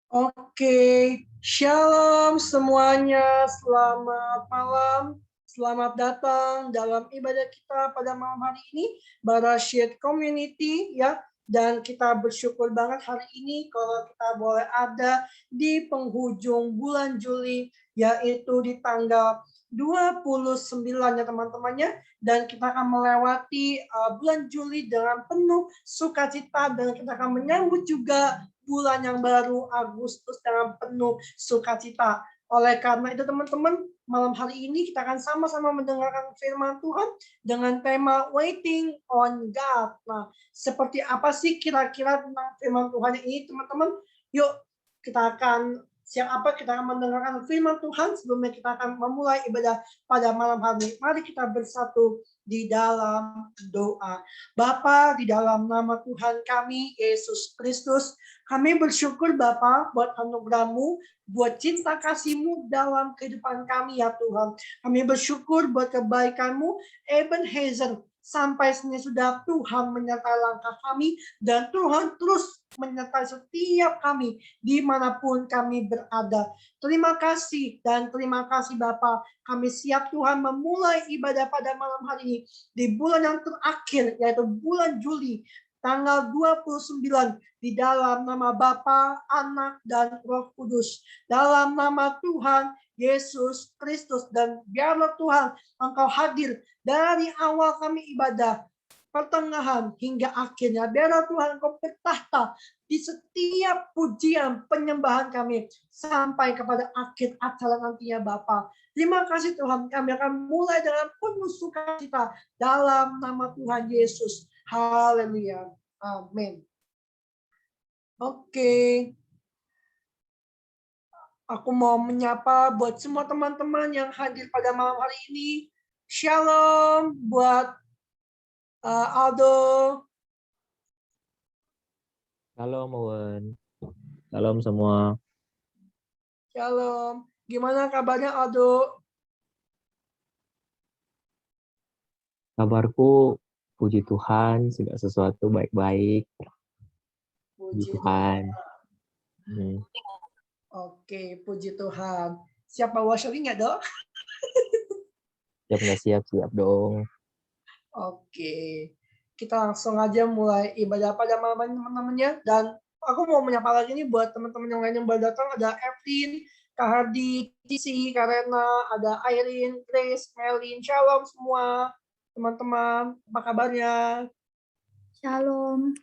Oke, Shalom semuanya, selamat malam, selamat datang dalam ibadah kita pada malam hari ini, Barashiat Community ya, dan kita bersyukur banget hari ini kalau kita boleh ada di penghujung bulan Juli, yaitu di tanggal 29 ya teman-temannya, dan kita akan melewati bulan Juli dengan penuh sukacita, dan kita akan menyambut juga bulan yang baru Agustus dengan penuh sukacita. Oleh karena itu teman-teman, malam hari ini kita akan sama-sama mendengarkan firman Tuhan dengan tema Waiting on God. Nah, seperti apa sih kira-kira tentang firman Tuhan ini teman-teman? Yuk kita akan kita akan mendengarkan firman Tuhan sebelumnya kita akan memulai ibadah pada malam hari. Mari kita bersatu di dalam doa. Bapa, di dalam nama Tuhan kami, Yesus Kristus, kami bersyukur Bapa buat anugerah-Mu, buat cinta kasih-Mu dalam kehidupan kami ya Tuhan. Kami bersyukur buat kebaikan-Mu, Ebenezer, sampai sini sudah Tuhan menyertai langkah kami, dan Tuhan terus menyertai setiap kami dimanapun kami berada. Terima kasih dan terima kasih Bapa. Kami siap Tuhan memulai ibadah pada malam hari ini di bulan yang terakhir, yaitu bulan Juli, tanggal 29, di dalam nama Bapa, Anak, dan Roh Kudus. Dalam nama Tuhan Yesus Kristus, dan biarlah Tuhan Engkau hadir dari awal kami ibadah, pertengahan hingga akhirnya. Biarlah Tuhan Engkau bertahta di setiap pujian penyembahan kami sampai kepada akhir acara nantinya Bapa. Terima kasih Tuhan, kami akan mulai dengan penuh sukacita dalam nama Tuhan Yesus. Haleluya. Amin. Oke. Aku mau menyapa buat semua teman-teman yang hadir pada malam hari ini. Shalom buat Aldo. Shalom Owen. Shalom semua. Shalom. Gimana kabarnya Aldo? Kabarku puji Tuhan, segala sesuatu baik-baik. Puji Tuhan. Oke, puji Tuhan. Siap bawa sharing nggak, Dok? Siap dong. Oke, kita langsung aja mulai ibadah pada malam teman-temannya. Dan aku mau menyapa lagi nih buat teman-teman yang lain yang baru datang. Ada Evelyn, Kak Hardi, Tisi, Karena, ada Irene, Grace, Melin. Shalom semua teman-teman. Apa kabarnya? Shalom.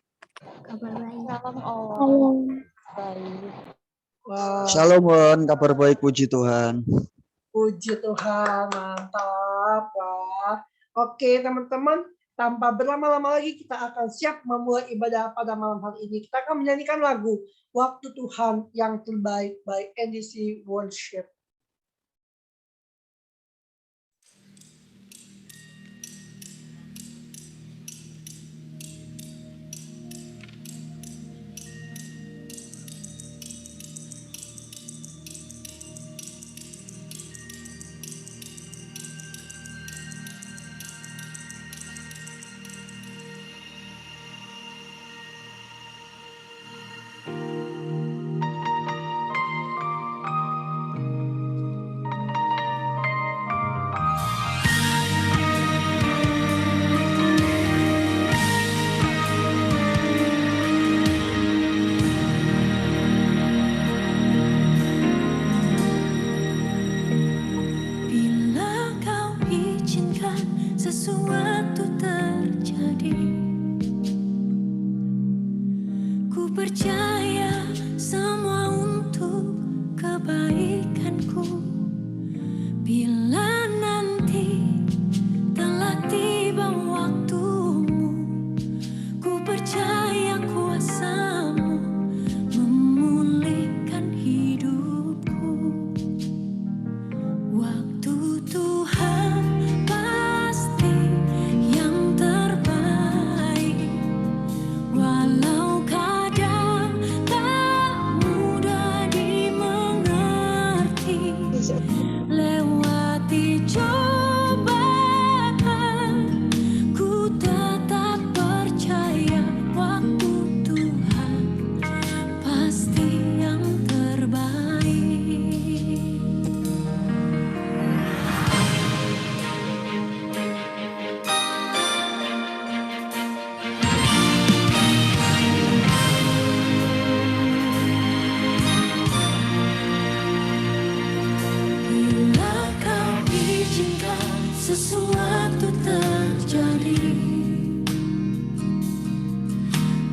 Kabar baik. Shalom. Baik. Wow. Shalom, Won. Kabar baik, puji Tuhan. Puji Tuhan, mantap. Wah. Oke, teman-teman, tanpa berlama-lama lagi kita akan siap memulai ibadah pada malam hari ini. Kita akan menyanyikan lagu Waktu Tuhan yang Terbaik by NDC Worship.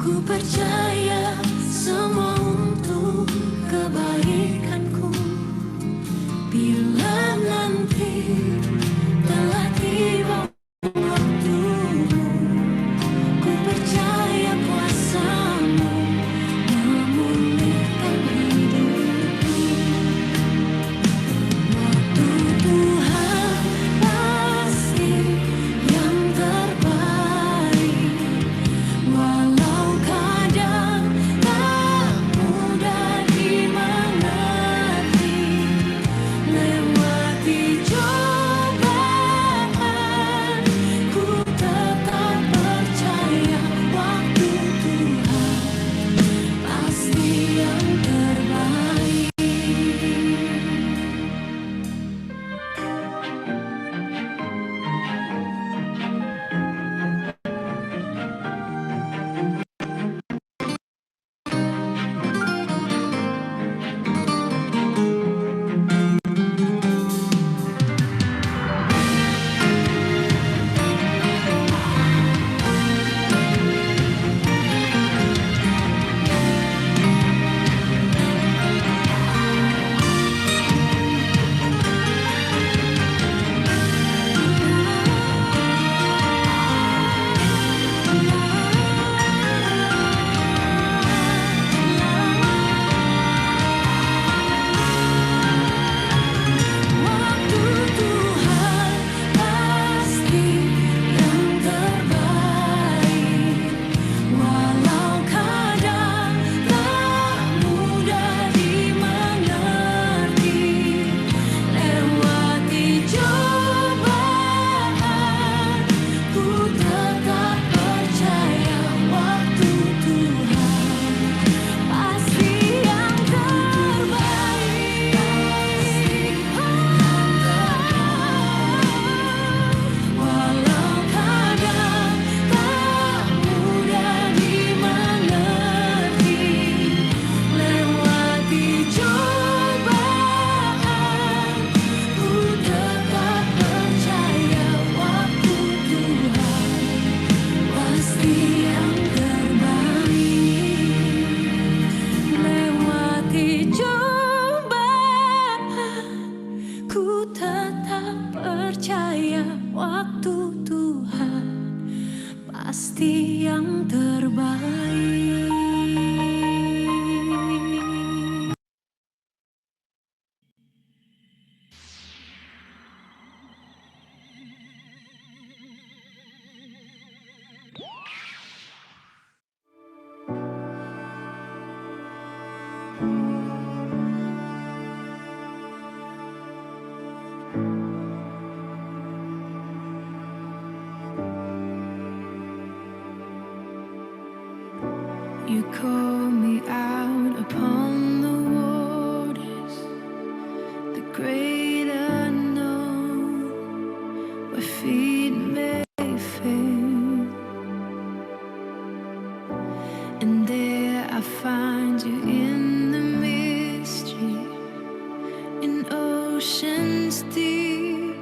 Ku percaya semua untuk kebaikanku. Bila nanti telah tiba waktumu, ku percaya kuasa-Mu memulihkan hidupku. Waktu Tuhan pasti yang terbaik, walau kadang tak mudah dimengerti. Lewati cobaan, ku tetap percaya waktu Tuhan pasti yang terbaik. Waktu Tuhan pasti yang terbaik, walau kadang tak mudah dimengerti. Lewati cobaan, ku tetap percaya waktu Tuhan pasti yang terbaik. Walau kadang tak mudah dimengerti. Lewati cobaan, ku tetap percaya waktu Tuhan pasti yang terbaik. Lewati cobaan, ku tetap percaya waktu Tuhan pasti yang terbaik. You call me out upon the waters, the great unknown, where feet may fail. And there I find you in the mystery, in oceans deep.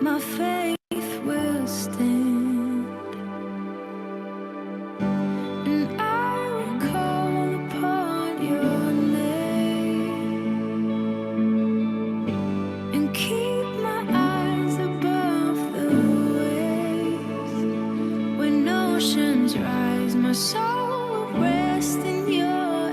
My faith will stand. And I will call upon your name and keep my eyes above the waves. When oceans rise, my soul will rest in your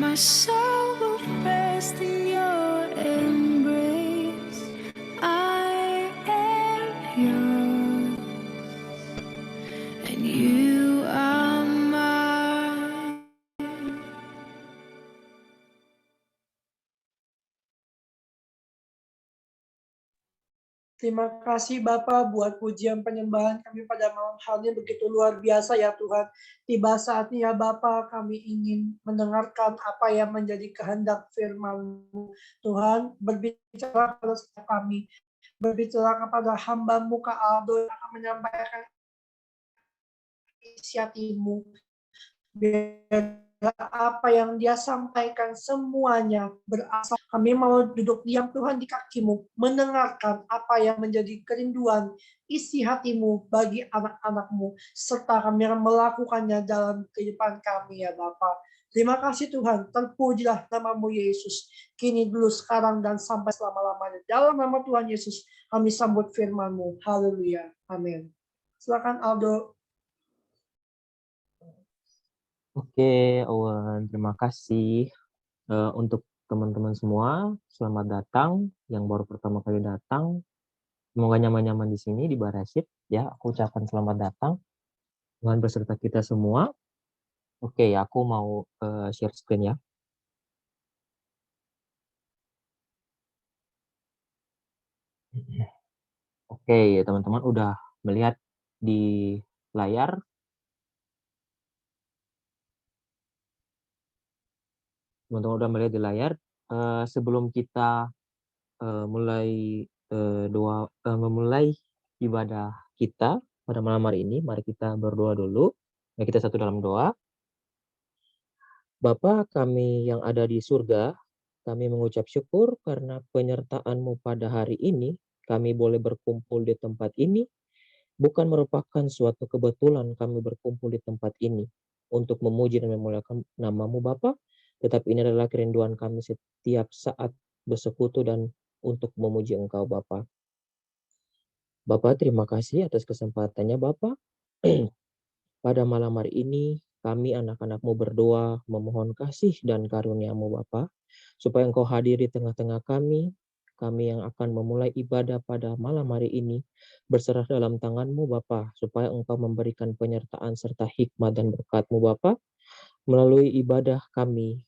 My soul will rest in your embrace. I am yours, and you are mine. Terima kasih Bapak buat pujian penyembahan kami pada malam hari ini begitu luar biasa ya Tuhan. Tiba saatnya Bapak kami ingin mendengarkan apa yang menjadi kehendak firman-Mu. Tuhan berbicara kepada setiap kami. Berbicara kepada hamba-Mu Kak Aldo yang akan menyampaikan isi hati-Mu. Biar apa yang dia sampaikan semuanya berasal. Kami mau duduk diam Tuhan di kaki-Mu, mendengarkan apa yang menjadi kerinduan isi hati-Mu bagi anak-anak-Mu, serta kami akan melakukannya dalam kehidupan kami ya Bapa. Terima kasih Tuhan, terpujilah nama-Mu Yesus, kini dulu sekarang dan sampai selama-lamanya. Dalam nama Tuhan Yesus kami sambut firman-Mu. Haleluya. Amin. Silakan Aldo. Oke, Owen, terima kasih. Untuk teman-teman semua, selamat datang. Yang baru pertama kali datang, semoga nyaman-nyaman di sini di Barasit. Ya, aku ucapkan selamat datang. Tuhan beserta kita semua. Oke, aku mau share screen ya. Oke, teman-teman udah melihat di layar. Teman-teman udah melihat di layar. Sebelum kita memulai ibadah kita pada malam hari ini, mari kita berdoa dulu. Mari kita satu dalam doa. Bapa kami yang ada di surga, kami mengucap syukur karena penyertaan-Mu pada hari ini. Kami boleh berkumpul di tempat ini. Bukan merupakan suatu kebetulan kami berkumpul di tempat ini untuk memuji dan memuliakan nama-Mu Bapa, tetapi ini adalah kerinduan kami setiap saat bersekutu dan untuk memuji Engkau Bapa. Bapa, terima kasih atas kesempatannya Bapa. Pada malam hari ini kami anak-anak-Mu berdoa memohon kasih dan karunia-Mu Bapa, supaya Engkau hadir di tengah-tengah kami yang akan memulai ibadah pada malam hari ini, berserah dalam tangan-Mu Bapa, supaya Engkau memberikan penyertaan serta hikmat dan berkat-Mu Bapa, melalui ibadah kami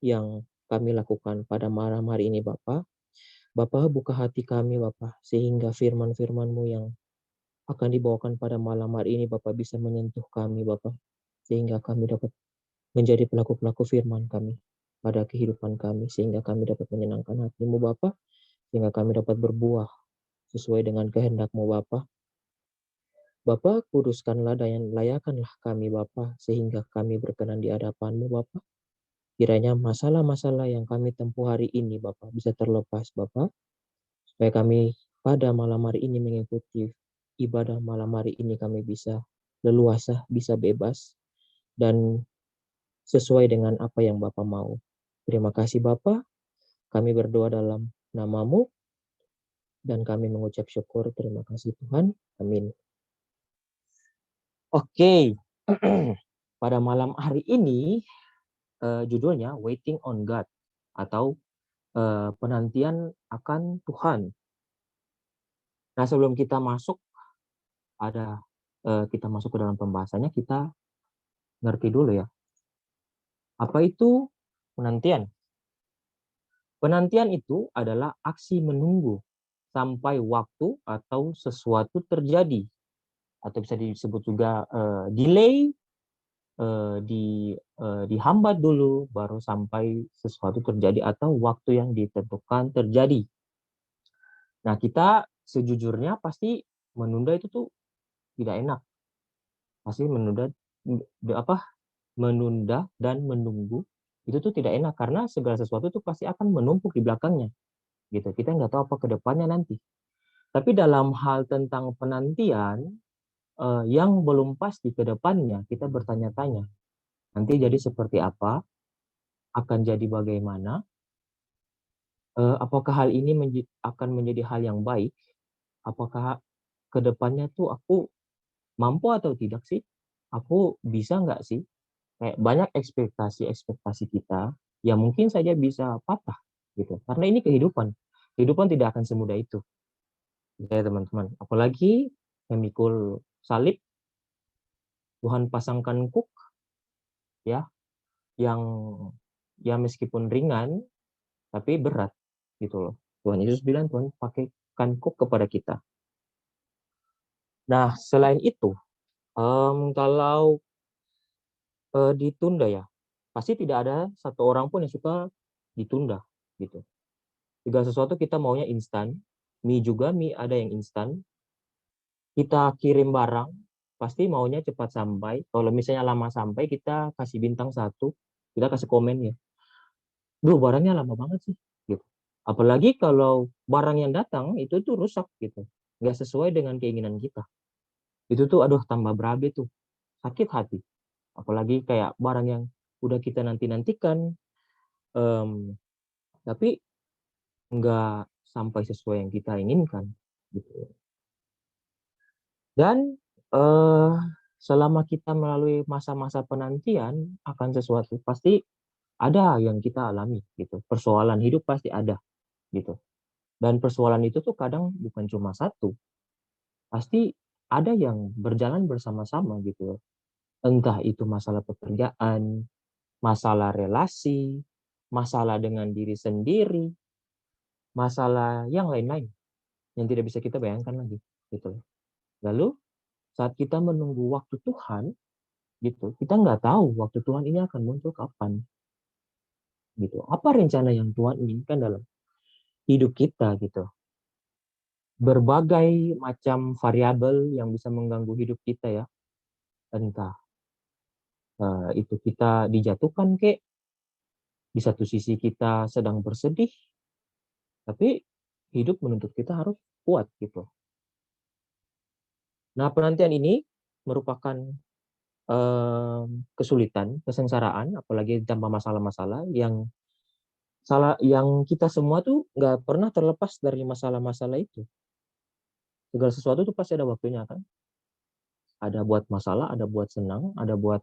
yang kami lakukan pada malam hari ini Bapa. Bapa, buka hati kami Bapa, sehingga firman-firman-Mu yang akan dibawakan pada malam hari ini Bapa bisa menyentuh kami Bapa, sehingga kami dapat menjadi pelaku-pelaku firman kami pada kehidupan kami, sehingga kami dapat menyenangkan hati-Mu Bapa, sehingga kami dapat berbuah sesuai dengan kehendak-Mu Bapa. Bapa, kuduskanlah dan layakanlah kami Bapa, sehingga kami berkenan di hadapan-Mu Bapa. Kiranya masalah-masalah yang kami tempuh hari ini Bapa bisa terlepas Bapa, supaya kami pada malam hari ini mengikuti ibadah malam hari ini kami bisa leluasa, bisa bebas, dan sesuai dengan apa yang Bapa mau. Terima kasih Bapa, kami berdoa dalam nama-Mu, dan kami mengucap syukur. Terima kasih Tuhan. Amin. Oke, pada malam hari ini judulnya Waiting on God atau penantian akan Tuhan. Nah, sebelum kita masuk kita masuk ke dalam pembahasannya, kita ngerti dulu ya. Apa itu penantian? Penantian itu adalah aksi menunggu sampai waktu atau sesuatu terjadi, atau bisa disebut juga delay, dihambat dulu baru sampai sesuatu terjadi atau waktu yang ditentukan terjadi. Nah, kita sejujurnya pasti menunda itu tuh tidak enak. Pasti menunda dan menunggu itu tuh tidak enak, karena segala sesuatu tuh pasti akan menumpuk di belakangnya. Gitu. Kita nggak tahu apa ke depannya nanti. Tapi dalam hal tentang penantian yang belum pasti ke depannya, kita bertanya-tanya. Nanti jadi seperti apa? Akan jadi bagaimana? Apakah hal ini akan menjadi hal yang baik? Apakah ke depannya tuh aku mampu atau tidak sih? Aku bisa nggak sih? Kayak banyak ekspektasi kita ya mungkin saja bisa patah gitu. Karena ini kehidupan. Kehidupan tidak akan semudah itu. Ya teman-teman. Apalagi memikul salib, Tuhan pasangkan kuk ya, yang ya meskipun ringan tapi berat gitu loh. Tuhan Yesus bilang Tuhan pakaikan kuk kepada kita. Nah, selain itu, kalau ditunda ya, pasti tidak ada satu orang pun yang suka ditunda gitu. Segala sesuatu kita maunya instan, mie juga mie ada yang instan. Kita kirim barang, pasti maunya cepat sampai. Kalau misalnya lama sampai, kita kasih bintang 1, kita kasih komen ya. Duh, barangnya lama banget sih. Gitu. Apalagi kalau barang yang datang itu tuh rusak gitu. Nggak sesuai dengan keinginan kita. Itu tuh aduh tambah berabe tuh. Sakit hati. Apalagi kayak barang yang udah kita nanti-nantikan, tapi nggak sampai sesuai yang kita inginkan. Gitu. Dan selama kita melalui masa-masa penantian akan sesuatu, pasti ada yang kita alami gitu. Persoalan hidup pasti ada gitu. Dan persoalan itu tuh kadang bukan cuma satu, pasti ada yang berjalan bersama-sama gitu. Entah itu masalah pekerjaan, masalah relasi, masalah dengan diri sendiri, masalah yang lain-lain yang tidak bisa kita bayangkan lagi gitu. Lalu saat kita menunggu waktu Tuhan gitu, kita nggak tahu waktu Tuhan ini akan muncul kapan gitu. Apa rencana yang Tuhan inginkan dalam hidup kita gitu. Berbagai macam variabel yang bisa mengganggu hidup kita ya. Entah itu kita dijatuhkan kek, di satu sisi kita sedang bersedih, tapi hidup menuntut kita harus kuat gitu. Nah, penantian ini merupakan kesulitan, kesengsaraan, apalagi tanpa masalah-masalah yang kita semua tuh nggak pernah terlepas dari masalah-masalah itu. Segala sesuatu tuh pasti ada waktunya kan. Ada buat masalah, ada buat senang, ada buat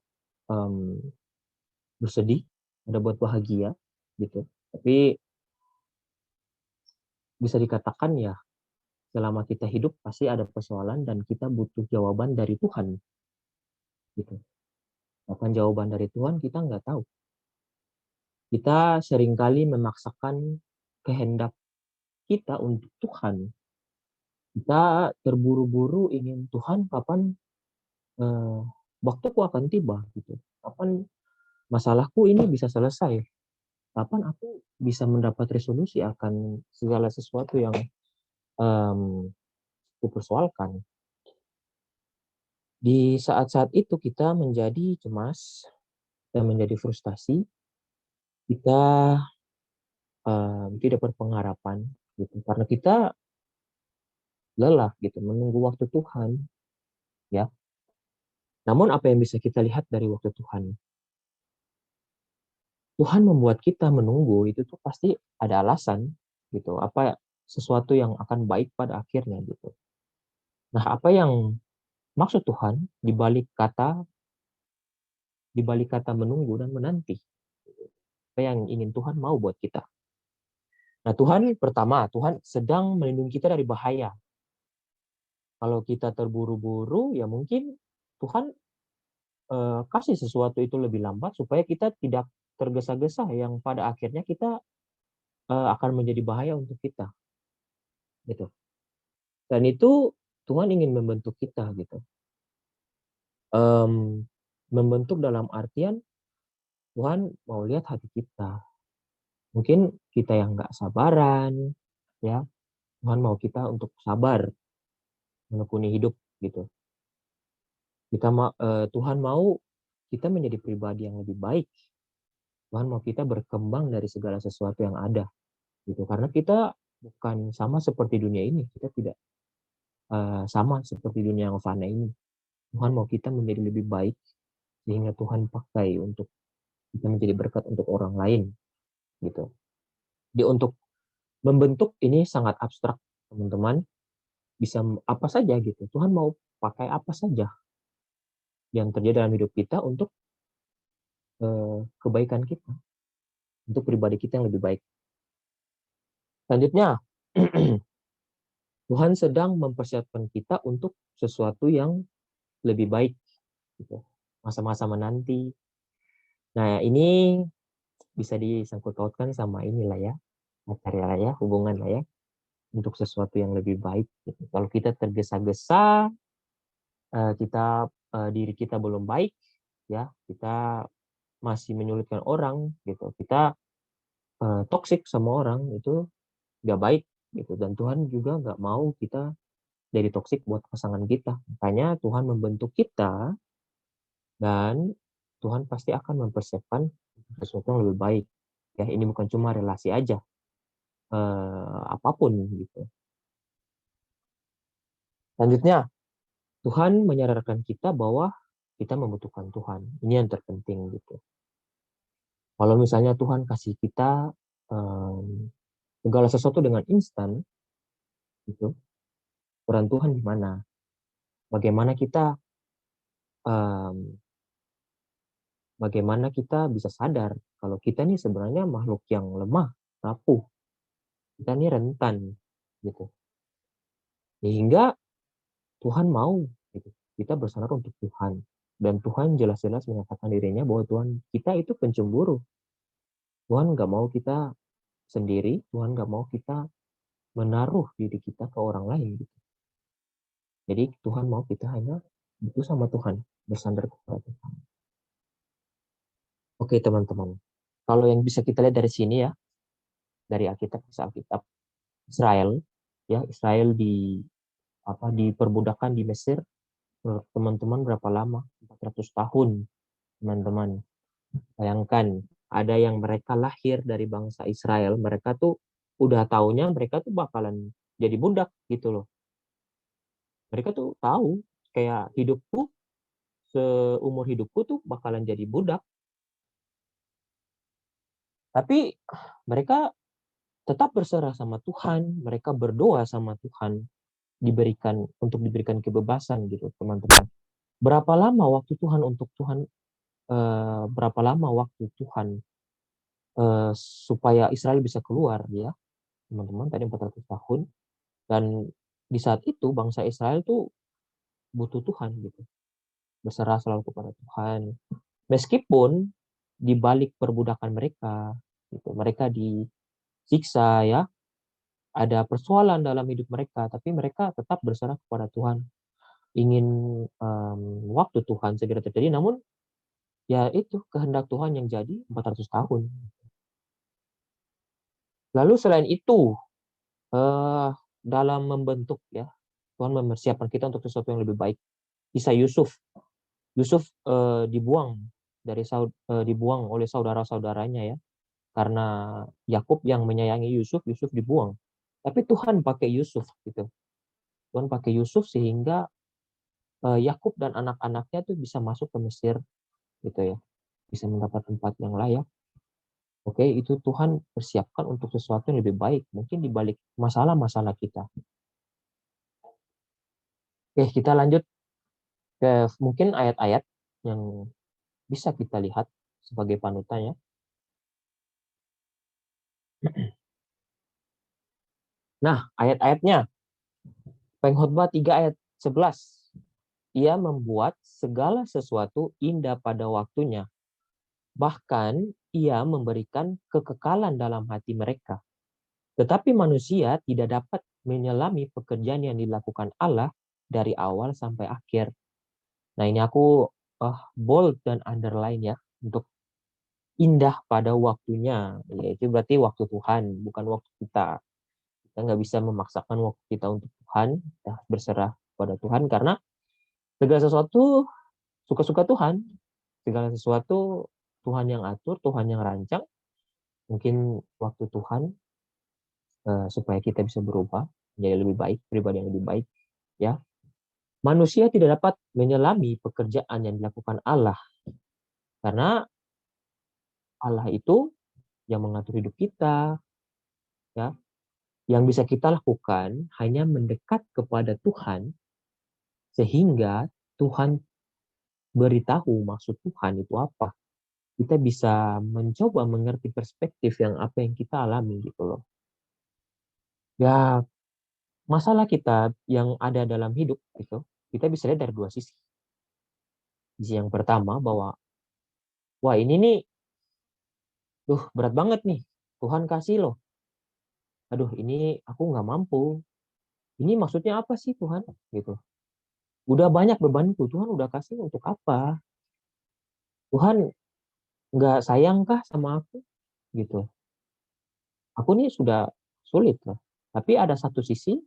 bersedih, ada buat bahagia gitu. Tapi bisa dikatakan ya selama kita hidup pasti ada persoalan dan kita butuh jawaban dari Tuhan gitu. Kapan jawaban dari Tuhan kita nggak tahu. Kita seringkali memaksakan kehendak kita untuk Tuhan. Kita terburu-buru ingin Tuhan kapan waktuku akan tiba gitu. Kapan masalahku ini bisa selesai? Kapan aku bisa mendapat resolusi akan segala sesuatu yang kupersoalkan? Di saat-saat itu kita menjadi cemas dan menjadi frustasi. Kita tidak berpengharapan gitu karena kita lelah gitu menunggu waktu Tuhan ya. Namun apa yang bisa kita lihat dari waktu Tuhan? Tuhan membuat kita menunggu itu tuh pasti ada alasan gitu. Apa sesuatu yang akan baik pada akhirnya gitu. Nah, apa yang maksud Tuhan di balik kata menunggu dan menanti? Apa yang ingin Tuhan mau buat kita? Nah, Tuhan sedang melindungi kita dari bahaya. Kalau kita terburu-buru, ya mungkin Tuhan kasih sesuatu itu lebih lambat supaya kita tidak tergesa-gesa yang pada akhirnya kita akan menjadi bahaya untuk kita. Gitu. Dan itu Tuhan ingin membentuk kita gitu. Membentuk dalam artian Tuhan mau lihat hati kita. Mungkin kita yang nggak sabaran, ya Tuhan mau kita untuk sabar menekuni hidup gitu. Tuhan mau kita menjadi pribadi yang lebih baik. Tuhan mau kita berkembang dari segala sesuatu yang ada gitu. Karena kita bukan sama seperti dunia ini. Kita tidak sama seperti dunia yang fana ini. Tuhan mau kita menjadi lebih baik sehingga Tuhan pakai untuk kita menjadi berkat untuk orang lain gitu. Jadi untuk membentuk ini sangat abstrak teman-teman. Bisa apa saja gitu. Tuhan mau pakai apa saja yang terjadi dalam hidup kita untuk kebaikan kita. untuk pribadi kita yang lebih baik. Selanjutnya, Tuhan sedang mempersiapkan kita untuk sesuatu yang lebih baik, gitu. Masa-masa menanti. Nah, ini bisa disangkut pautkan sama inilah ya, materi lah ya, hubungan lah ya, untuk sesuatu yang lebih baik. Gitu. Kalau kita tergesa-gesa, diri kita belum baik, ya, kita masih menyulitkan orang, gitu. Kita toksik sama orang itu nggak baik, gitu. Dan Tuhan juga nggak mau kita jadi toksik buat pasangan kita. Makanya Tuhan membentuk kita dan Tuhan pasti akan mempersiapkan sesuatu yang lebih baik. Ya, ini bukan cuma relasi aja, apapun gitu. Selanjutnya, Tuhan menyadarkan kita bahwa kita membutuhkan Tuhan. Ini yang terpenting gitu. Kalau misalnya Tuhan kasih kita segala sesuatu dengan instan, gitu, peran Tuhan di mana? Bagaimana kita bagaimana kita bisa sadar kalau kita ini sebenarnya makhluk yang lemah, rapuh, kita ini rentan, gitu. Sehingga Tuhan mau gitu, kita bersandar untuk Tuhan. Dan Tuhan jelas-jelas menyatakan dirinya bahwa Tuhan kita itu pencemburu. Tuhan nggak mau kita sendiri, Tuhan nggak mau kita menaruh diri kita ke orang lain. Gitu. Jadi Tuhan mau kita hanya butuh sama Tuhan, bersandar kepada Tuhan. Oke teman-teman, kalau yang bisa kita lihat dari sini ya, dari Alkitab, Israel, ya Israel diperbudakan di Mesir. Menurut teman-teman berapa lama? 400 tahun, teman-teman. Bayangkan, ada yang mereka lahir dari bangsa Israel, mereka tuh udah taunya mereka tuh bakalan jadi budak gitu loh. Mereka tuh tahu kayak seumur hidupku tuh bakalan jadi budak. Tapi mereka tetap berserah sama Tuhan, mereka berdoa sama Tuhan untuk diberikan kebebasan gitu, teman-teman. Berapa lama waktu Tuhan supaya Israel bisa keluar ya, teman-teman, tadi 400 tahun. Dan di saat itu bangsa Israel tuh butuh Tuhan gitu, berserah selalu kepada Tuhan. Meskipun di balik perbudakan mereka, gitu, mereka disiksa ya, ada persoalan dalam hidup mereka, tapi mereka tetap berserah kepada Tuhan. Ingin waktu Tuhan segera terjadi, namun ya itu kehendak Tuhan yang jadi 400 tahun. Lalu selain itu, dalam membentuk ya, Tuhan mempersiapkan kita untuk sesuatu yang lebih baik. Kisah Yusuf dibuang oleh saudara-saudaranya ya, karena Yakub yang menyayangi Yusuf dibuang. Tapi Tuhan pakai Yusuf gitu. Tuhan pakai Yusuf sehingga Yakub dan anak-anaknya tuh bisa masuk ke Mesir gitu ya, bisa mendapat tempat yang layak. Oke, itu Tuhan persiapkan untuk sesuatu yang lebih baik, mungkin di balik masalah-masalah kita. Oke, kita lanjut ke mungkin ayat-ayat yang bisa kita lihat sebagai panutan ya. Nah, ayat-ayatnya. Pengkhotbah 3 ayat 11. Ia membuat segala sesuatu indah pada waktunya. Bahkan ia memberikan kekekalan dalam hati mereka. Tetapi manusia tidak dapat menyelami pekerjaan yang dilakukan Allah dari awal sampai akhir. Nah, ini aku bold dan underline ya, untuk indah pada waktunya. Yaitu berarti waktu Tuhan, bukan waktu kita. Kita nggak bisa memaksakan waktu kita untuk Tuhan, kita berserah pada Tuhan, karena segala sesuatu suka-suka Tuhan, segala sesuatu Tuhan yang atur, Tuhan yang rancang. Mungkin waktu Tuhan supaya kita bisa berubah menjadi lebih baik, pribadi yang lebih baik ya. Manusia tidak dapat menyelami pekerjaan yang dilakukan Allah, karena Allah itu yang mengatur hidup kita ya. Yang bisa kita lakukan hanya mendekat kepada Tuhan, sehingga Tuhan beritahu maksud Tuhan itu apa. kita bisa mencoba mengerti perspektif yang apa yang kita alami gitu loh. Ya, masalah kita yang ada dalam hidup gitu, kita bisa lihat dari dua sisi. Sisi yang pertama bahwa, wah ini nih, berat banget nih, Tuhan kasih loh. Aduh, ini aku nggak mampu. Ini maksudnya apa sih Tuhan? Gitu. Udah banyak bebanku, Tuhan udah kasih untuk apa? Tuhan nggak sayangkah sama aku? Gitu. Aku nih sudah sulit loh. Tapi ada satu sisi,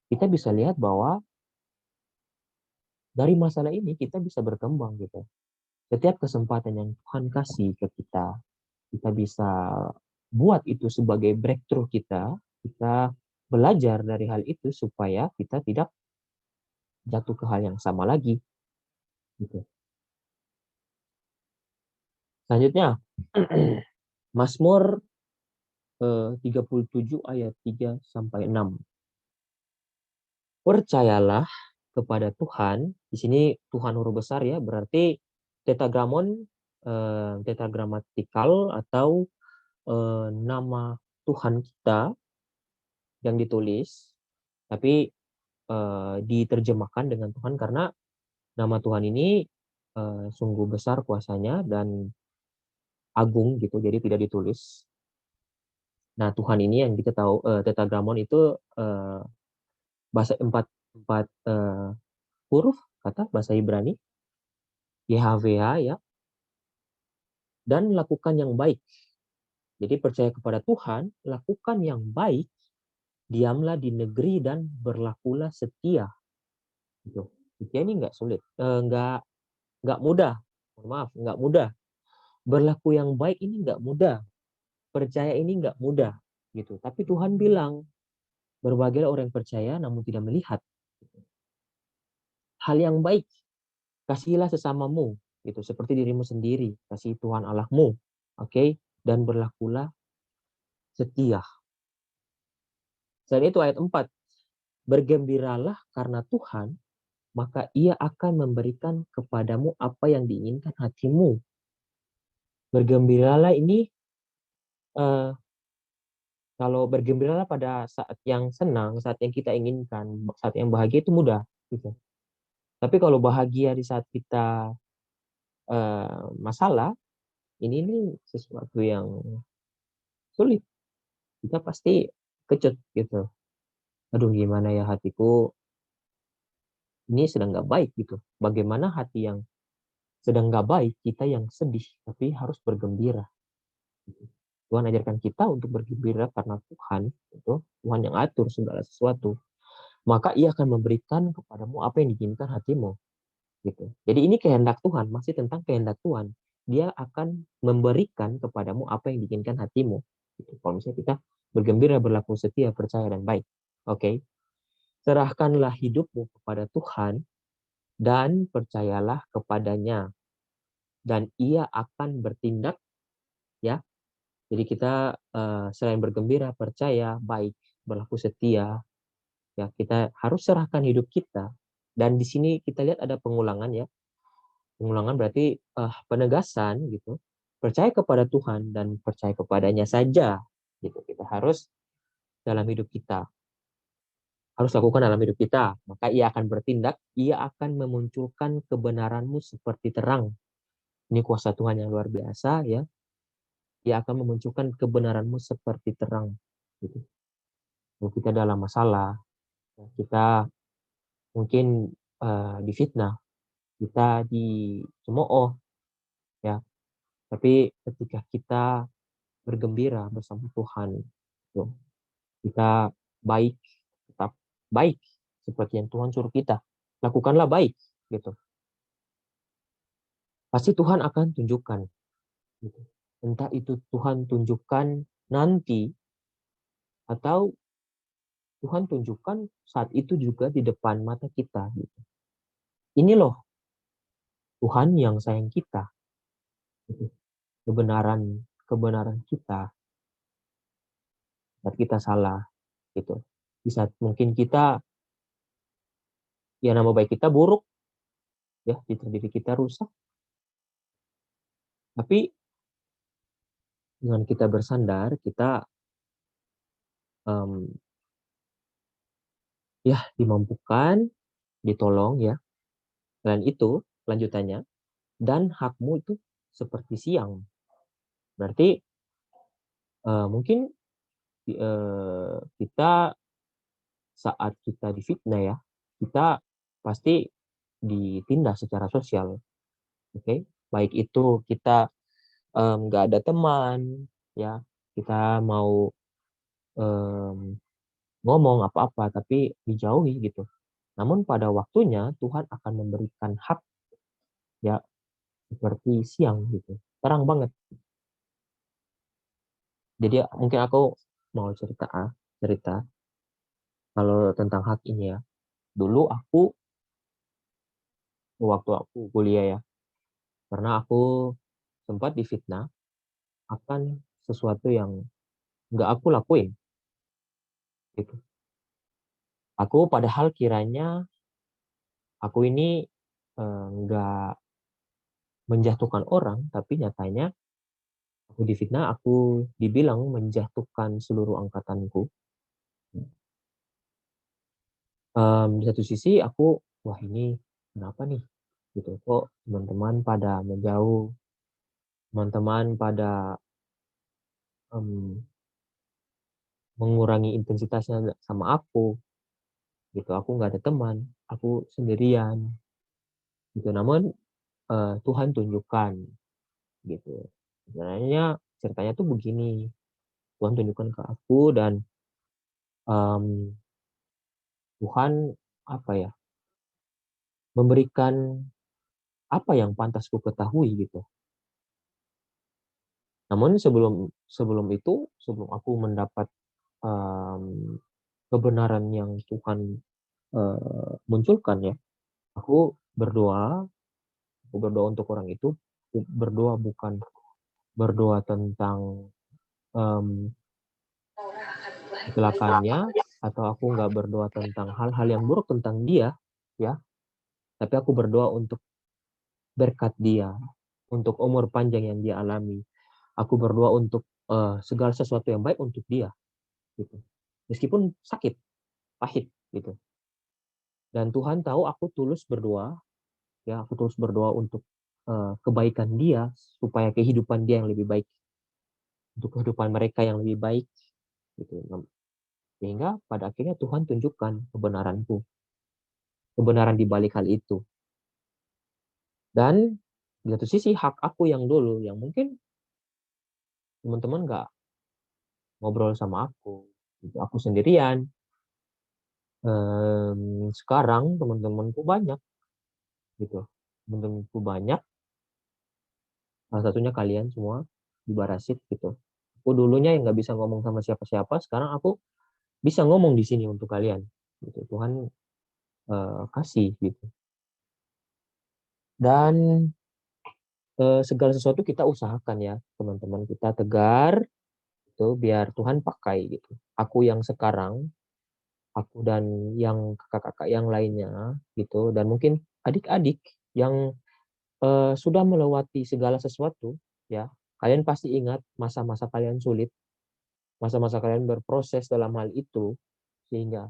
kita bisa lihat bahwa dari masalah ini kita bisa berkembang gitu. Setiap kesempatan yang Tuhan kasih ke kita bisa buat itu sebagai breakthrough kita belajar dari hal itu supaya kita tidak jatuh ke hal yang sama lagi. Gitu. Selanjutnya, Mazmur 37 ayat 3 sampai 6. Percayalah kepada Tuhan. Di sini Tuhan huruf besar ya, berarti tetragramon, tetragramatikal atau nama Tuhan kita yang ditulis, tapi diterjemahkan dengan Tuhan karena nama Tuhan ini sungguh besar kuasanya dan agung gitu, jadi tidak ditulis. Nah, Tuhan ini yang kita tahu tetragramon itu bahasa empat huruf kata bahasa Ibrani, YHWH ya, dan lakukan yang baik. Jadi percaya kepada Tuhan, lakukan yang baik, diamlah di negeri dan berlakulah setia. Gitu. Setia ini nggak sulit, nggak mudah. Maaf, nggak mudah. Berlaku yang baik ini nggak mudah. Percaya ini nggak mudah. Gitu. Tapi Tuhan bilang, berbahagialah orang yang percaya namun tidak melihat. Hal yang baik, kasihilah sesamamu, gitu, seperti dirimu sendiri, kasih Tuhan Allahmu, oke, dan berlakulah setia. Selain itu ayat 4, bergembiralah karena Tuhan, maka ia akan memberikan kepadamu apa yang diinginkan hatimu. Bergembiralah ini, kalau bergembiralah pada saat yang senang, saat yang kita inginkan, saat yang bahagia itu mudah, gitu. Tapi kalau bahagia di saat kita masalah, ini sesuatu yang sulit. Kita pasti kecut gitu. Aduh, gimana ya hatiku ini sedang nggak baik gitu. Bagaimana hati yang sedang nggak baik, kita yang sedih, tapi harus bergembira. Tuhan ajarkan kita untuk bergembira karena Tuhan, itu Tuhan yang atur segala sesuatu. Maka ia akan memberikan kepadamu apa yang diinginkan hatimu. Gitu. Jadi ini kehendak Tuhan, masih tentang kehendak Tuhan. Dia akan memberikan kepadamu apa yang diinginkan hatimu. Gitu. Kalau misalnya kita bergembira, berlaku setia, percaya, dan baik. Oke. Serahkanlah hidupmu kepada Tuhan dan percayalah kepadanya. Dan ia akan bertindak, ya. Jadi kita selain bergembira, percaya, baik, berlaku setia, ya kita harus serahkan hidup kita. Dan di sini kita lihat ada pengulangan ya. Pengulangan berarti penegasan gitu. Percaya kepada Tuhan dan percaya kepadanya saja gitu. Kita harus dalam hidup kita. Harus lakukan dalam hidup kita. Maka ia akan bertindak, ia akan memunculkan kebenaranmu seperti terang. Ini kuasa Tuhan yang luar biasa ya. Ia akan memunculkan kebenaranmu seperti terang gitu. Kalau kita dalam masalah, kita mungkin difitnah, kita dicemooh ya. Tapi ketika kita bergembira bersama Tuhan, kita baik, tetap baik seperti yang Tuhan suruh kita. Lakukanlah baik, gitu. Pasti Tuhan akan tunjukkan. Gitu. Entah itu Tuhan tunjukkan nanti, atau Tuhan tunjukkan saat itu juga di depan mata kita. Gitu. Ini loh Tuhan yang sayang kita. Gitu. Kebenaran kita. Saat kita salah. Gitu. Di saat mungkin kita, ya nama baik kita buruk, ya citra diri kita rusak. Tapi dengan kita bersandar, kita ya dimampukan, ditolong ya. Dan itu lanjutannya, dan hakmu itu seperti siang. Berarti mungkin kita saat kita difitnah ya, kita pasti ditindak secara sosial. Oke, baik itu kita nggak ada teman, ya kita mau ngomong apa-apa tapi dijauhi gitu. Namun pada waktunya Tuhan akan memberikan hak ya seperti siang gitu, terang banget. Jadi mungkin aku mau cerita kalau tentang hak ini ya. Dulu waktu aku kuliah ya, karena aku sempat difitnah akan sesuatu yang nggak aku lakuin gitu. Aku padahal kiranya aku ini nggak menjatuhkan orang, tapi nyatanya aku difitnah, aku dibilang menjatuhkan seluruh angkatanku. Di satu sisi aku, wah ini kenapa nih? Gitu, kok teman-teman pada menjauh, teman-teman pada mengurangi intensitasnya sama aku, gitu. Aku nggak ada teman, aku sendirian, gitu. Namun Tuhan tunjukkan, gitu. Sebenarnya ceritanya tuh begini, Tuhan tunjukkan ke aku dan Tuhan apa ya, memberikan apa yang pantas ku ketahui gitu. Namun sebelum itu, sebelum aku mendapat kebenaran yang Tuhan munculkan ya, aku berdoa untuk orang itu, berdoa bukan berdoa tentang kecelakaannya, atau aku nggak berdoa tentang hal-hal yang buruk tentang dia ya, tapi aku berdoa untuk berkat dia, untuk umur panjang yang dia alami. Aku berdoa untuk segala sesuatu yang baik untuk dia gitu, meskipun sakit, pahit gitu. Dan Tuhan tahu aku tulus berdoa ya, aku tulus berdoa untuk kebaikan dia, supaya kehidupan dia yang lebih baik, untuk kehidupan mereka yang lebih baik gitu. Sehingga pada akhirnya Tuhan tunjukkan kebenaran di balik hal itu. Dan di satu sisi hak aku yang dulu, yang mungkin teman-teman nggak ngobrol sama aku, gitu. Aku sendirian. Sekarang teman-temanku banyak, gitu. Teman-temanku banyak. Salah satunya kalian semua di Barasit, gitu. Aku dulunya yang nggak bisa ngomong sama siapa-siapa, sekarang aku bisa ngomong di sini untuk kalian. Gitu. Tuhan kasih, gitu. Dan segala sesuatu kita usahakan ya, teman-teman, kita tegar itu biar Tuhan pakai gitu. Aku yang sekarang, aku dan yang kakak-kakak yang lainnya gitu, dan mungkin adik-adik yang sudah melewati segala sesuatu ya. Kalian pasti ingat masa-masa kalian sulit, masa-masa kalian berproses dalam hal itu, sehingga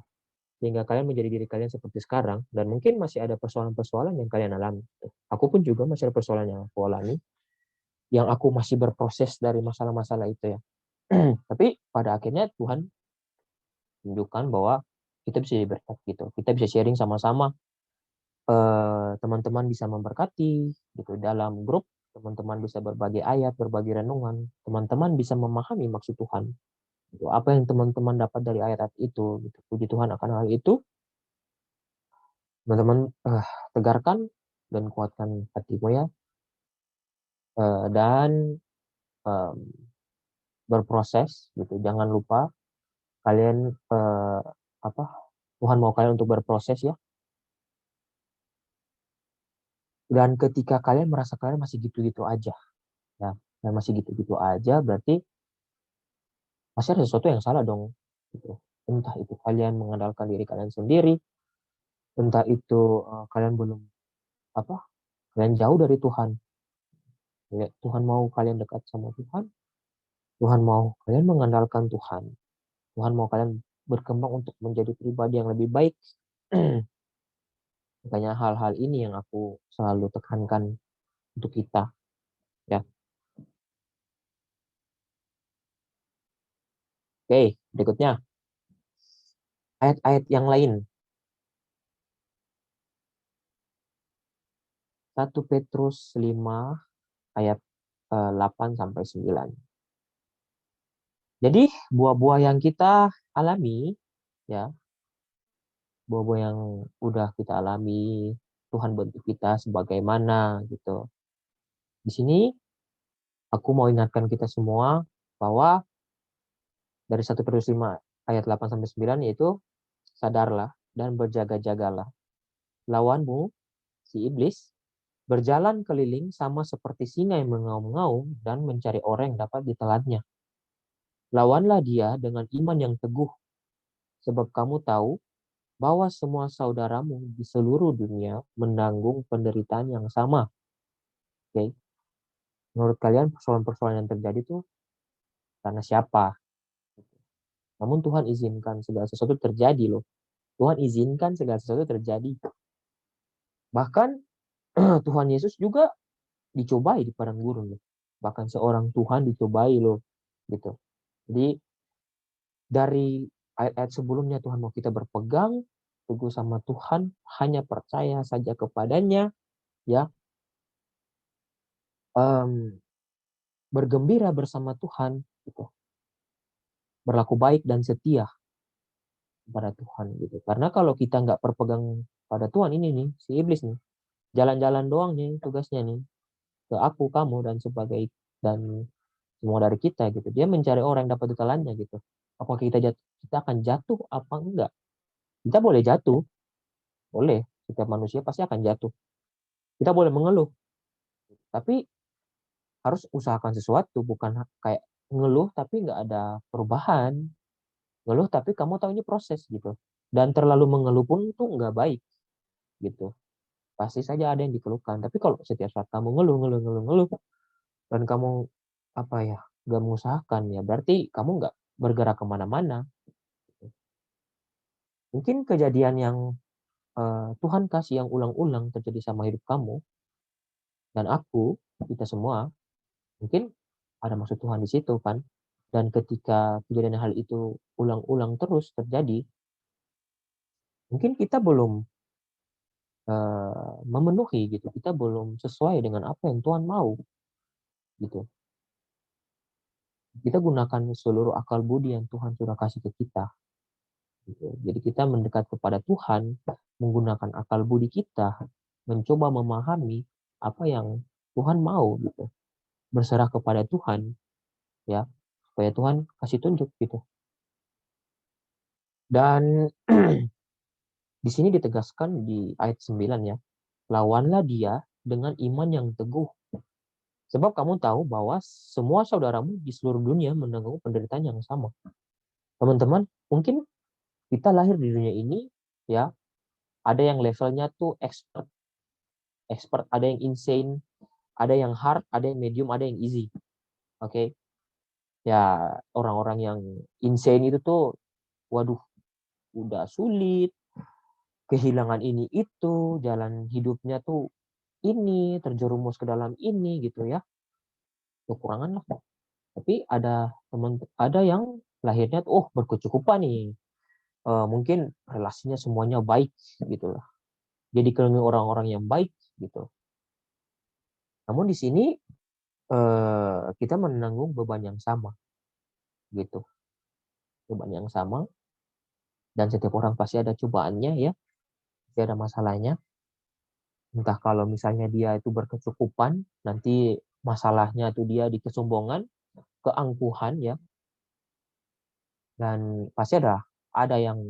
kalian menjadi diri kalian seperti sekarang, dan mungkin masih ada persoalan-persoalan yang kalian alami. Aku pun juga masih ada persoalan yang aku alami, yang aku masih berproses dari masalah-masalah itu ya. Tapi pada akhirnya Tuhan tunjukkan bahwa kita bisa berkat gitu, kita bisa sharing sama-sama, teman-teman bisa memberkati gitu dalam grup, teman-teman bisa berbagi ayat, berbagi renungan, teman-teman bisa memahami maksud Tuhan gitu. Apa yang teman-teman dapat dari ayat-ayat itu gitu. Puji Tuhan akan hal itu. Teman-teman tegarkan dan kuatkan hatimu ya, dan berproses gitu. Jangan lupa kalian Tuhan mau kalian untuk berproses ya. Dan ketika kalian merasa kalian masih gitu-gitu aja ya, dan masih gitu-gitu aja, berarti masih ada sesuatu yang salah dong gitu. Entah itu kalian mengandalkan diri kalian sendiri, entah itu kalian belum kalian jauh dari Tuhan. Ya, Tuhan mau kalian dekat sama Tuhan. Tuhan mau kalian mengandalkan Tuhan. Tuhan mau kalian berkembang untuk menjadi pribadi yang lebih baik. Makanya hal-hal ini yang aku selalu tekankan untuk kita. Ya. Oke, berikutnya. Ayat-ayat yang lain. 1 Petrus 5 ayat 8 sampai 9. Jadi buah-buah yang kita alami, ya, buah-buah yang udah kita alami, Tuhan bentuk kita sebagaimana gitu. Di sini aku mau ingatkan kita semua bahwa dari 1 Petrus 5 ayat 8 sampai 9 yaitu sadarlah dan berjaga-jagalah. Lawanmu, si iblis, berjalan keliling sama seperti singa yang mengaum-ngaum dan mencari orang yang dapat ditelannya. Lawanlah dia dengan iman yang teguh, sebab kamu tahu bahwa semua saudaramu di seluruh dunia menanggung penderitaan yang sama. Oke. Menurut kalian persoalan-persoalan yang terjadi itu karena siapa? Namun Tuhan izinkan segala sesuatu terjadi loh. Tuhan izinkan segala sesuatu terjadi. Bahkan Tuhan Yesus juga dicobai di padang gurun loh. Bahkan seorang Tuhan dicobai loh, gitu. Jadi dari ayat-ayat sebelumnya Tuhan mau kita berpegang teguh sama Tuhan, hanya percaya saja kepadanya, ya, bergembira bersama Tuhan, gitu, berlaku baik dan setia kepada Tuhan, gitu. Karena kalau kita nggak berpegang pada Tuhan ini nih, si iblis nih, jalan-jalan doang nih tugasnya nih ke aku, kamu dan sebagai dan semua dari kita gitu. Dia mencari orang yang dapat ditelannya gitu. Apakah kita akan jatuh apa enggak? Kita boleh jatuh, boleh. Setiap manusia pasti akan jatuh. Kita boleh mengeluh, tapi harus usahakan sesuatu, bukan kayak ngeluh tapi nggak ada perubahan. Ngeluh tapi kamu tahu ini proses gitu. Dan terlalu mengeluh pun tuh nggak baik gitu. Pasti saja ada yang dikeluhkan. Tapi kalau setiap saat kamu ngeluh dan kamu apa ya nggak mengusahakan ya berarti kamu nggak bergerak kemana-mana. Mungkin kejadian yang Tuhan kasih yang ulang-ulang terjadi sama hidup kamu dan aku, kita semua, mungkin ada maksud Tuhan di situ kan. Dan ketika kejadian hal itu ulang-ulang terus terjadi, mungkin kita belum memenuhi gitu, kita belum sesuai dengan apa yang Tuhan mau gitu. Kita gunakan seluruh akal budi yang Tuhan sudah kasih ke kita. Gitu. Jadi kita mendekat kepada Tuhan menggunakan akal budi kita, mencoba memahami apa yang Tuhan mau gitu. Berserah kepada Tuhan ya, supaya Tuhan kasih tunjuk gitu. Dan di sini ditegaskan di ayat 9 ya. Lawanlah dia dengan iman yang teguh. Sebab kamu tahu bahwa semua saudaramu di seluruh dunia menanggung penderitaan yang sama. Teman-teman, mungkin kita lahir di dunia ini ya, ada yang levelnya tuh expert, ada yang insane, ada yang hard, ada yang medium, ada yang easy. Oke. Ya, orang-orang yang insane itu tuh waduh, udah sulit, kehilangan ini itu, jalan hidupnya tuh ini, terjerumus ke dalam ini gitu ya. Kekurangan lah. Tapi ada yang lahirnya tuh berkecukupan nih. Mungkin relasinya semuanya baik gitu lah. Jadi dikelilingi orang-orang yang baik gitu. Namun di sini kita menanggung beban yang sama gitu. Beban yang sama dan setiap orang pasti ada cobaannya ya. Pasti ada masalahnya. Entah kalau misalnya dia itu berkecukupan, nanti masalahnya itu dia di kesombongan, keangkuhan ya. Dan pasti ada yang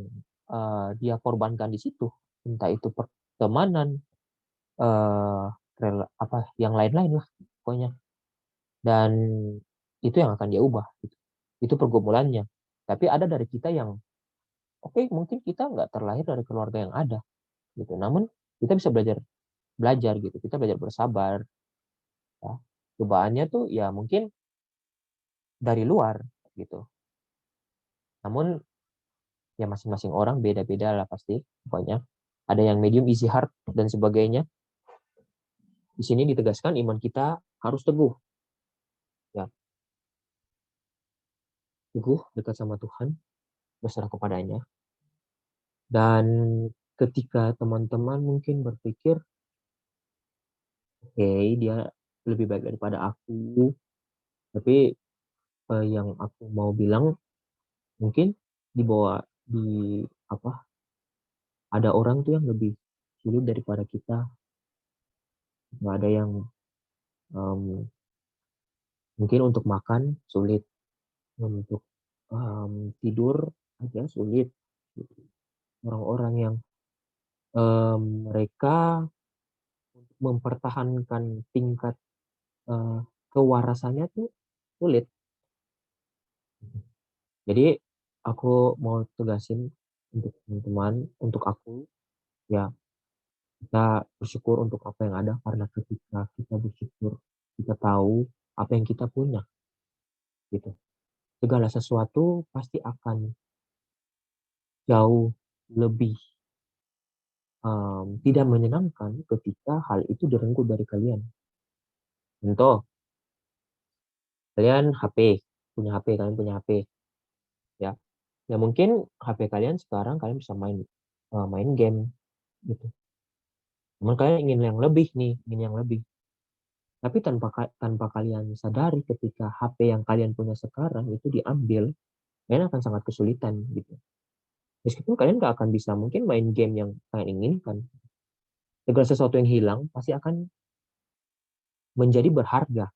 dia korbankan di situ. Entah itu pertemanan, yang lain-lain lah pokoknya. Dan itu yang akan dia ubah. Itu pergumulannya. Tapi ada dari kita yang mungkin kita nggak terlahir dari keluarga yang ada gitu. Namun kita bisa belajar gitu. Kita belajar bersabar. Ya. cobaannya tuh ya mungkin dari luar gitu. Namun ya masing-masing orang beda-beda lah pasti pokoknya. Ada yang medium, easy, hard dan sebagainya. Di sini ditegaskan iman kita harus teguh. Ya, teguh dekat sama Tuhan, berserah kepadanya. Dan ketika teman-teman mungkin berpikir, oke, dia lebih baik daripada aku, tapi yang aku mau bilang mungkin di bawah di apa ada orang tuh yang lebih sulit daripada kita. Nggak ada yang mungkin untuk makan sulit, untuk tidur aja sulit. Orang-orang yang mereka untuk mempertahankan tingkat kewarasannya tuh sulit. Jadi aku mau tegasin untuk teman-teman, untuk aku, ya kita bersyukur untuk apa yang ada, karena ketika kita bersyukur, kita tahu apa yang kita punya, gitu. Segala sesuatu pasti akan jauh lebih tidak menyenangkan ketika hal itu direnggut dari kalian. Contoh, kalian punya HP, kalian punya HP, ya. Ya mungkin HP kalian sekarang kalian bisa main game, gitu. Namun kalian ingin yang lebih nih, ingin yang lebih. Tapi tanpa kalian sadari ketika HP yang kalian punya sekarang itu diambil, kalian akan sangat kesulitan gitu. Meskipun kalian gak akan bisa mungkin main game yang kalian inginkan. Segala sesuatu yang hilang pasti akan menjadi berharga.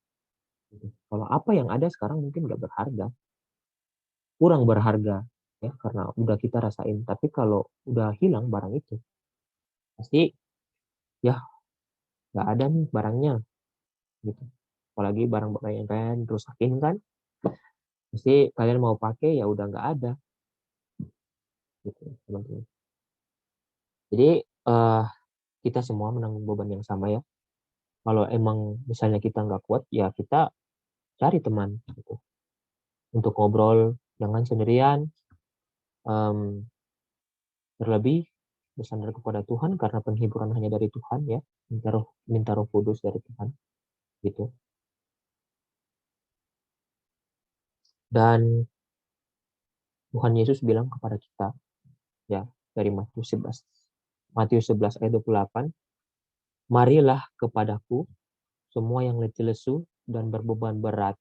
Gitu. Kalau apa yang ada sekarang mungkin gak berharga, kurang berharga ya karena udah kita rasain. Tapi kalau udah hilang barang itu, pasti ya gak ada nih barangnya gitu. Apalagi barang-barang yang kalian rusakin kan, pasti kalian mau pakai ya udah gak ada gitu teman-teman. Jadi kita semua menanggung beban yang sama ya. Kalau emang misalnya kita nggak kuat, ya kita cari teman gitu. Untuk ngobrol, jangan sendirian. Terlebih bersandar kepada Tuhan, karena penghiburan hanya dari Tuhan ya. Minta roh kudus dari Tuhan gitu. Dan Tuhan Yesus bilang kepada kita ya dari Matius 11 ayat 28, marilah kepadaku semua yang letih lesu dan berbeban berat,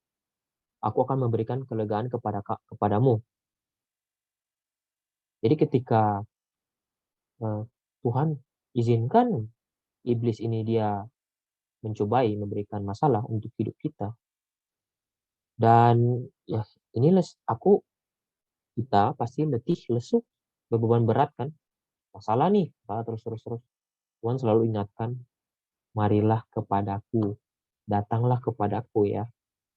aku akan memberikan kelegaan kepadamu. Jadi ketika Tuhan izinkan iblis ini dia mencobai memberikan masalah untuk hidup kita, dan ya ini kita pasti letih lesu, berbeban berat kan, masalah nih, terus Tuhan selalu ingatkan, marilah kepadaku, datanglah kepadaku ya,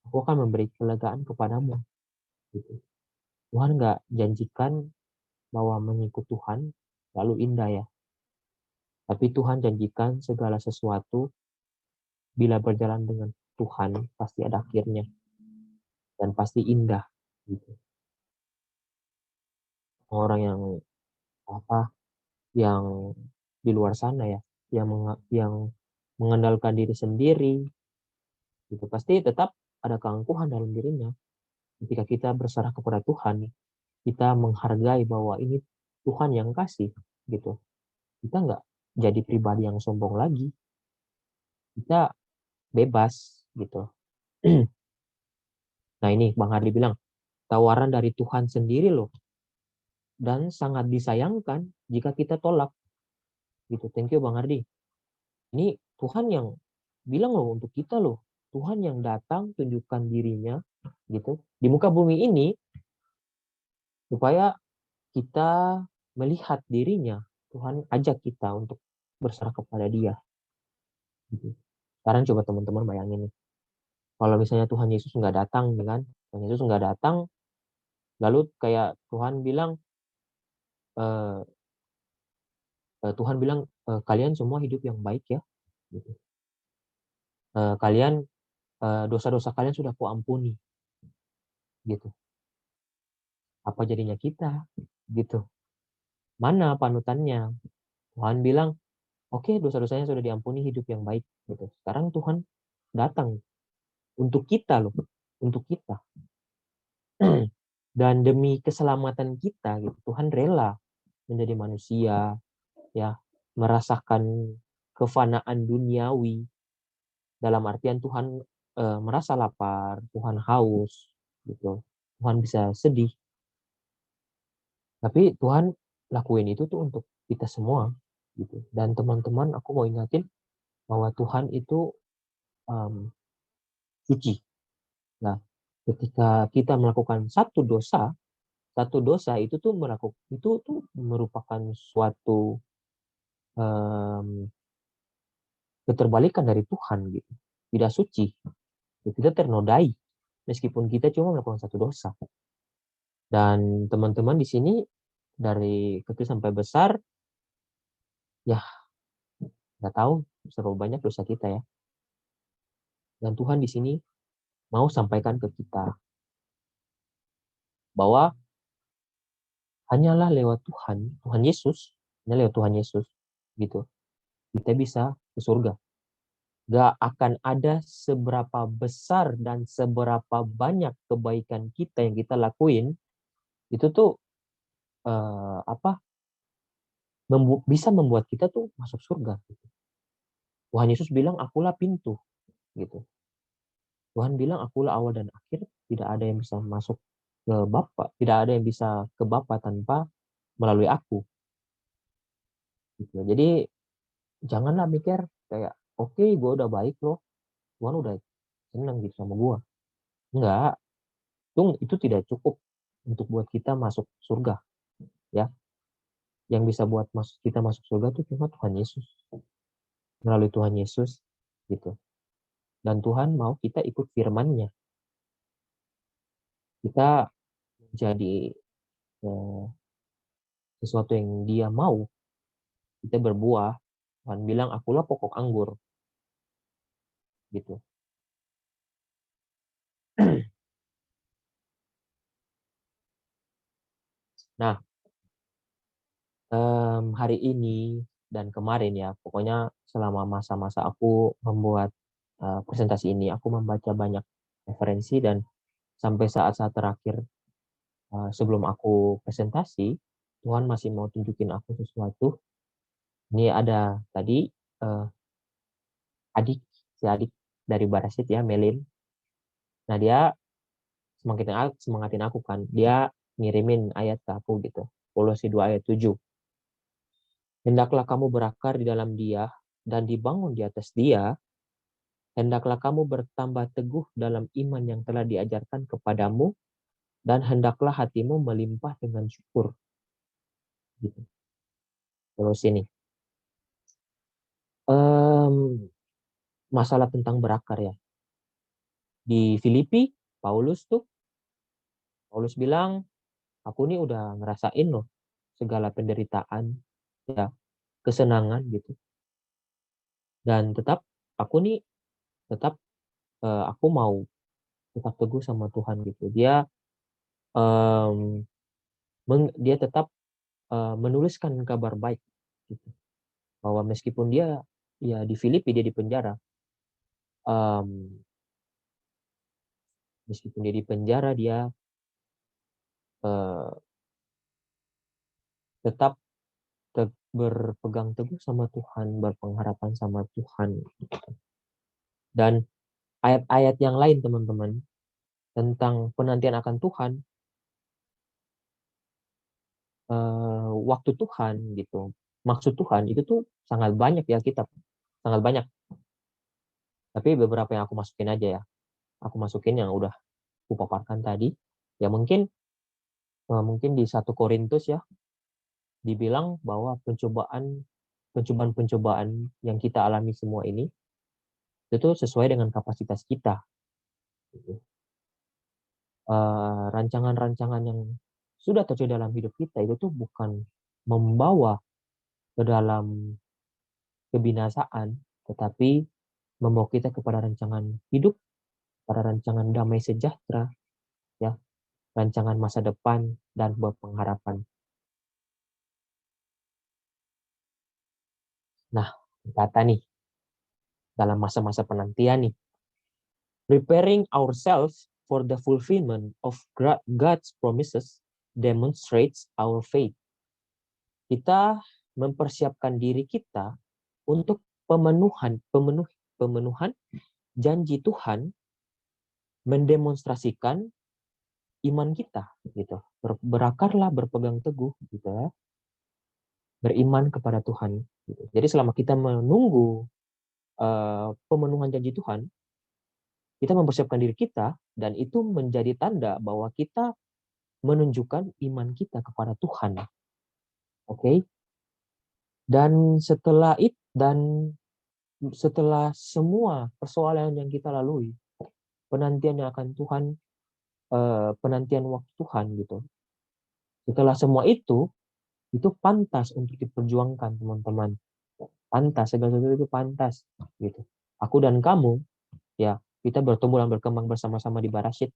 aku akan memberi kelegaan kepadamu gitu. Tuhan nggak janjikan bahwa mengikut Tuhan lalu indah ya, tapi Tuhan janjikan segala sesuatu bila berjalan dengan Tuhan pasti ada akhirnya dan pasti indah gitu. Orang yang di luar sana ya, yang mengandalkan diri sendiri gitu, pasti tetap ada keangkuhan dalam dirinya. Ketika kita berserah kepada Tuhan, kita menghargai bahwa ini Tuhan yang kasih gitu, kita nggak jadi pribadi yang sombong lagi, kita bebas gitu. Nah ini Bang Hardi bilang, tawaran dari Tuhan sendiri loh, dan sangat disayangkan jika kita tolak gitu. Thank you Bang Hardi. Ini Tuhan yang bilang loh untuk kita loh, Tuhan yang datang tunjukkan dirinya gitu di muka bumi ini supaya kita melihat dirinya. Tuhan ajak kita untuk berserah kepada Dia gitu. Sekarang coba teman-teman bayangin nih, kalau misalnya Tuhan Yesus nggak datang kan, Tuhan Yesus nggak datang, lalu kayak Tuhan bilang kalian semua hidup yang baik ya gitu. Kalian dosa-dosa kalian sudah kuampuni, gitu. Apa jadinya kita, gitu? Mana panutannya? Tuhan bilang, oke, dosa-dosanya sudah diampuni, hidup yang baik, gitu. Sekarang Tuhan datang untuk kita loh, untuk kita. Dan demi keselamatan kita, gitu, Tuhan rela menjadi manusia, ya, merasakan kefanaan duniawi. Dalam artian Tuhan merasa lapar, Tuhan haus, gitu. Tuhan bisa sedih. Tapi Tuhan lakuin itu tuh untuk kita semua, gitu. Dan teman-teman, aku mau ingatin bahwa Tuhan itu suci. Nah, ketika kita melakukan satu dosa itu tuh merupakan suatu keterbalikan dari Tuhan, gitu. Tidak suci. Kita ternodai meskipun kita cuma melakukan satu dosa. Dan teman-teman di sini dari kecil sampai besar, ya nggak tahu seberapa banyak dosa kita ya. Dan Tuhan di sini mau sampaikan ke kita bahwa hanyalah lewat Tuhan Yesus, hanya lewat Tuhan Yesus, gitu, kita bisa ke surga. Gak akan ada seberapa besar dan seberapa banyak kebaikan kita yang kita lakuin, itu tuh bisa membuat kita tuh masuk surga. Gitu. Tuhan Yesus bilang, akulah pintu, gitu. Tuhan bilang, akulah awal dan akhir, tidak ada yang bisa masuk ke Bapa, tidak ada yang bisa ke Bapa tanpa melalui aku. Gitu. Jadi janganlah mikir kayak, oke, gue udah baik loh, Tuhan udah senang gitu sama gue. Enggak, itu tidak cukup untuk buat kita masuk surga, ya. Yang bisa buat kita masuk surga itu cuma Tuhan Yesus, melalui Tuhan Yesus, gitu. Dan Tuhan mau kita ikut firman-Nya. Kita menjadi sesuatu yang Dia mau, kita berbuah. Tuhan bilang, akulah pokok anggur, gitu. Nah, hari ini dan kemarin ya, pokoknya selama masa-masa aku membuat presentasi ini, aku membaca banyak referensi dan sampai saat-saat terakhir sebelum aku presentasi, Tuhan masih mau tunjukin aku sesuatu. Ini ada tadi si adik dari Barasit ya, Melin. Nah, dia semangatin aku kan. Dia ngirimin ayat ke aku gitu. Kolose 2 ayat 7. Hendaklah kamu berakar di dalam Dia dan dibangun di atas Dia. Hendaklah kamu bertambah teguh dalam iman yang telah diajarkan kepadamu, dan hendaklah hatimu melimpah dengan syukur. Gitu. Terus ini. Masalah tentang berakar ya. Di Filipi, Paulus bilang, aku nih udah ngerasain loh segala penderitaan, ya, kesenangan gitu. Dan tetap aku mau tetap teguh sama Tuhan gitu. Dia tetap menuliskan kabar baik gitu. Bahwa meskipun dia ya di Filipi, dia di penjara. Meskipun dia di penjara, dia tetap berpegang teguh sama Tuhan, berpengharapan sama Tuhan. Dan ayat-ayat yang lain teman-teman tentang penantian akan Tuhan, waktu Tuhan gitu, maksud Tuhan itu tuh sangat banyak ya, kita sangat banyak. Tapi beberapa yang aku masukin aja ya, aku masukin yang udah aku paparkan tadi. Ya mungkin di 1 Korintus ya, dibilang bahwa pencobaan yang kita alami semua ini itu sesuai dengan kapasitas kita. Rancangan-rancangan yang sudah terjadi dalam hidup kita itu tuh bukan membawa ke dalam kebinasaan, tetapi membawa kita kepada rancangan hidup pada rancangan damai sejahtera, ya, rancangan masa depan dan berpengharapan. Nah, kata nih, dalam masa-masa penantian nih, preparing ourselves for the fulfillment of God's promises demonstrates our faith. Kita mempersiapkan diri kita untuk pemenuhan janji Tuhan, mendemonstrasikan iman kita gitu. Berakarlah, berpegang teguh gitu ya. Beriman kepada Tuhan gitu. Jadi selama kita menunggu pemenuhan janji Tuhan, kita mempersiapkan diri kita, dan itu menjadi tanda bahwa kita menunjukkan iman kita kepada Tuhan. Oke? Dan setelah semua persoalan yang kita lalui, penantian yang akan Tuhan, penantian waktu Tuhan gitu. Setelah semua itu pantas untuk diperjuangkan, teman-teman. Pantas, segala sesuatu itu pantas gitu. Aku dan kamu, ya, kita bertumbuh dan berkembang bersama-sama di Barasyid.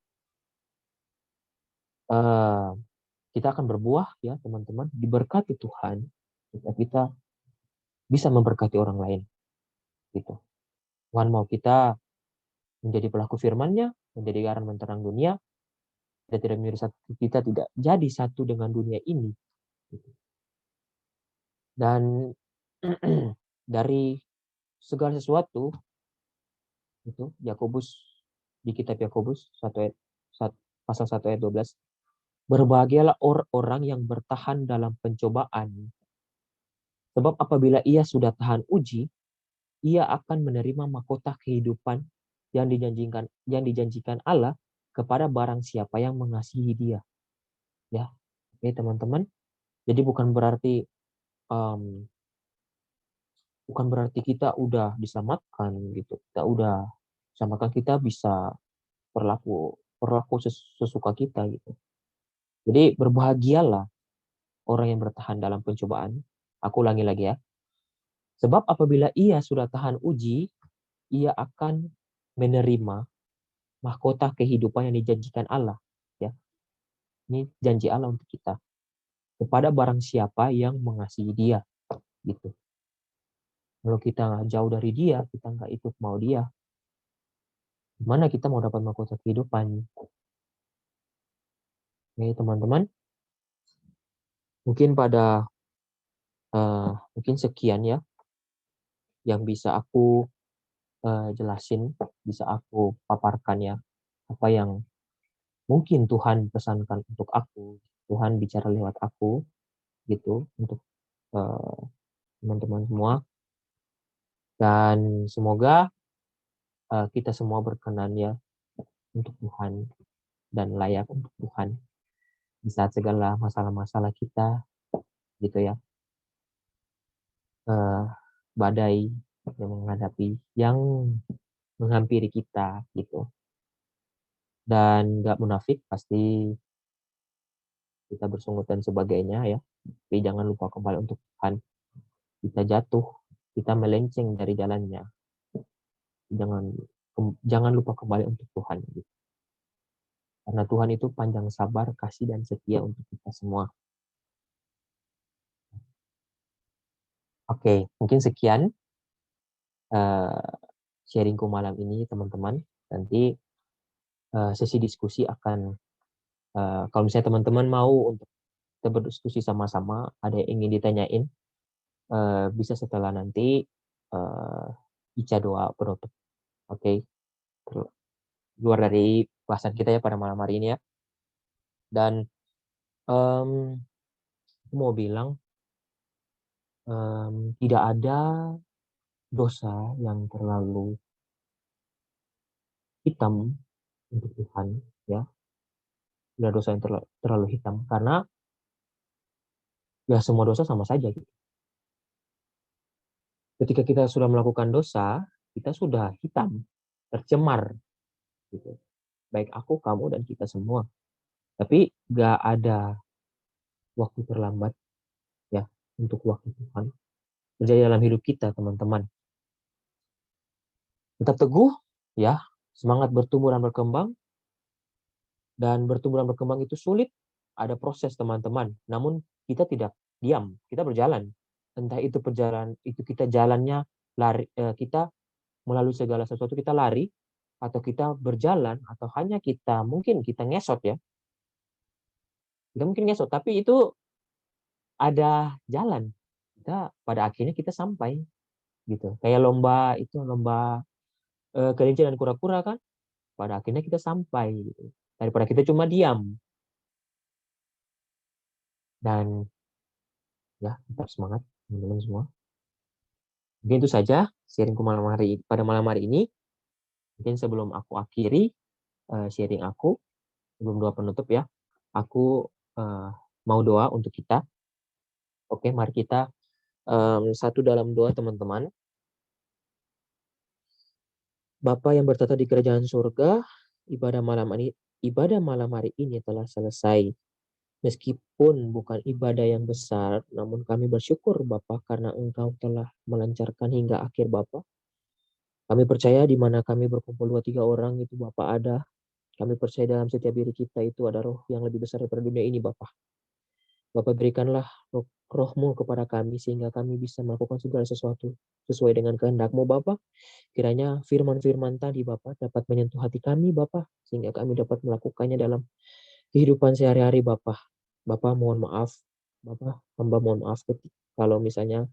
Kita akan berbuah, ya teman-teman, diberkati Tuhan. Kita bisa memberkati orang lain, gitu. Tuhan mau kita menjadi pelaku firman-Nya, menjadi garam dan terang dunia, kita tidak jadi satu dengan dunia ini. Gitu. Dan dari segala sesuatu, itu Yakobus, di kitab Yakobus pasal 1 ayat 12, berbahagialah orang yang bertahan dalam pencobaan. Sebab apabila ia sudah tahan uji, ia akan menerima mahkota kehidupan yang dijanjikan Allah kepada barang siapa yang mengasihi Dia. Ya, oke teman-teman. Jadi bukan berarti kita udah diselamatkan gitu. Kita udah diselamatkan, kita bisa berlaku sesuka kita gitu. Jadi berbahagialah orang yang bertahan dalam pencobaan. Aku ulangi lagi ya. Sebab apabila ia sudah tahan uji, ia akan menerima mahkota kehidupan yang dijanjikan Allah. Ya, ini janji Allah untuk kita. Kepada barang siapa yang mengasihi Dia, gitu. Kalau kita jauh dari Dia, kita nggak ikut mau Dia, gimana kita mau dapat mahkota kehidupan? Oke, teman-teman. Mungkin mungkin sekian ya yang bisa aku jelasin, bisa aku paparkan ya, apa yang mungkin Tuhan pesankan untuk aku, Tuhan bicara lewat aku, gitu, untuk teman-teman semua. Dan semoga kita semua berkenan ya untuk Tuhan dan layak untuk Tuhan di saat segala masalah-masalah kita, gitu ya. Badai yang menghampiri kita, gitu. Dan gak munafik, pasti kita bersungut dan sebagainya ya. Tapi jangan lupa kembali untuk Tuhan. Kita jatuh, kita melenceng dari jalannya. Jangan lupa kembali untuk Tuhan. Gitu. Karena Tuhan itu panjang sabar, kasih dan setia untuk kita semua. Oke, mungkin sekian sharingku malam ini, teman-teman. Nanti sesi diskusi akan, kalau misalnya teman-teman mau untuk kita berdiskusi sama-sama, ada yang ingin ditanyain, bisa setelah nanti Ica doa penutup. Oke. Luar dari bahasan kita ya pada malam hari ini ya. Dan aku mau bilang, tidak ada dosa yang terlalu hitam untuk Tuhan, ya. Tidak ada dosa yang terlalu hitam, karena ya semua dosa sama saja gitu. Ketika kita sudah melakukan dosa, kita sudah hitam, tercemar gitu. Baik aku, kamu, dan kita semua. Tapi gak ada waktu terlambat ya untuk waktu Tuhan terjadi dalam hidup kita, teman-teman. Tetap teguh ya, semangat bertumbuh dan berkembang. Dan bertumbuh dan berkembang itu sulit, ada proses teman-teman. Namun kita tidak diam, kita berjalan. Entah itu perjalanan itu kita jalannya lari, kita melalui segala sesuatu kita lari, atau kita berjalan, atau hanya kita mungkin kita ngesot ya. Kita mungkin ngesot, tapi itu ada jalan. Kita pada akhirnya kita sampai gitu. Kayak lomba itu lomba kelinci dan kura-kura kan, pada akhirnya kita sampai gitu. Daripada kita cuma diam. Dan ya, tetap semangat teman-teman semua. Mungkin itu saja sharingku pada malam hari ini. Mungkin sebelum aku akhiri sharing aku, sebelum doa penutup ya, aku mau doa untuk kita. Oke, mari kita satu dalam doa teman-teman. Bapa yang bertata di kerajaan surga, ibadah malam hari ini telah selesai. Meskipun bukan ibadah yang besar, namun kami bersyukur Bapa karena Engkau telah melancarkan hingga akhir Bapa. Kami percaya di mana kami berkumpul 2-3 orang itu Bapa ada. Kami percaya dalam setiap diri kita itu ada roh yang lebih besar daripada dunia ini Bapa. Bapa berikanlah roh-Mu kepada kami sehingga kami bisa melakukan segala sesuatu sesuai dengan kehendak-Mu Bapa. Kiranya firman-firman tadi Bapa dapat menyentuh hati kami Bapa, sehingga kami dapat melakukannya dalam kehidupan sehari-hari Bapa. Bapa mohon maaf, Bapa, hamba mohon maaf kalau misalnya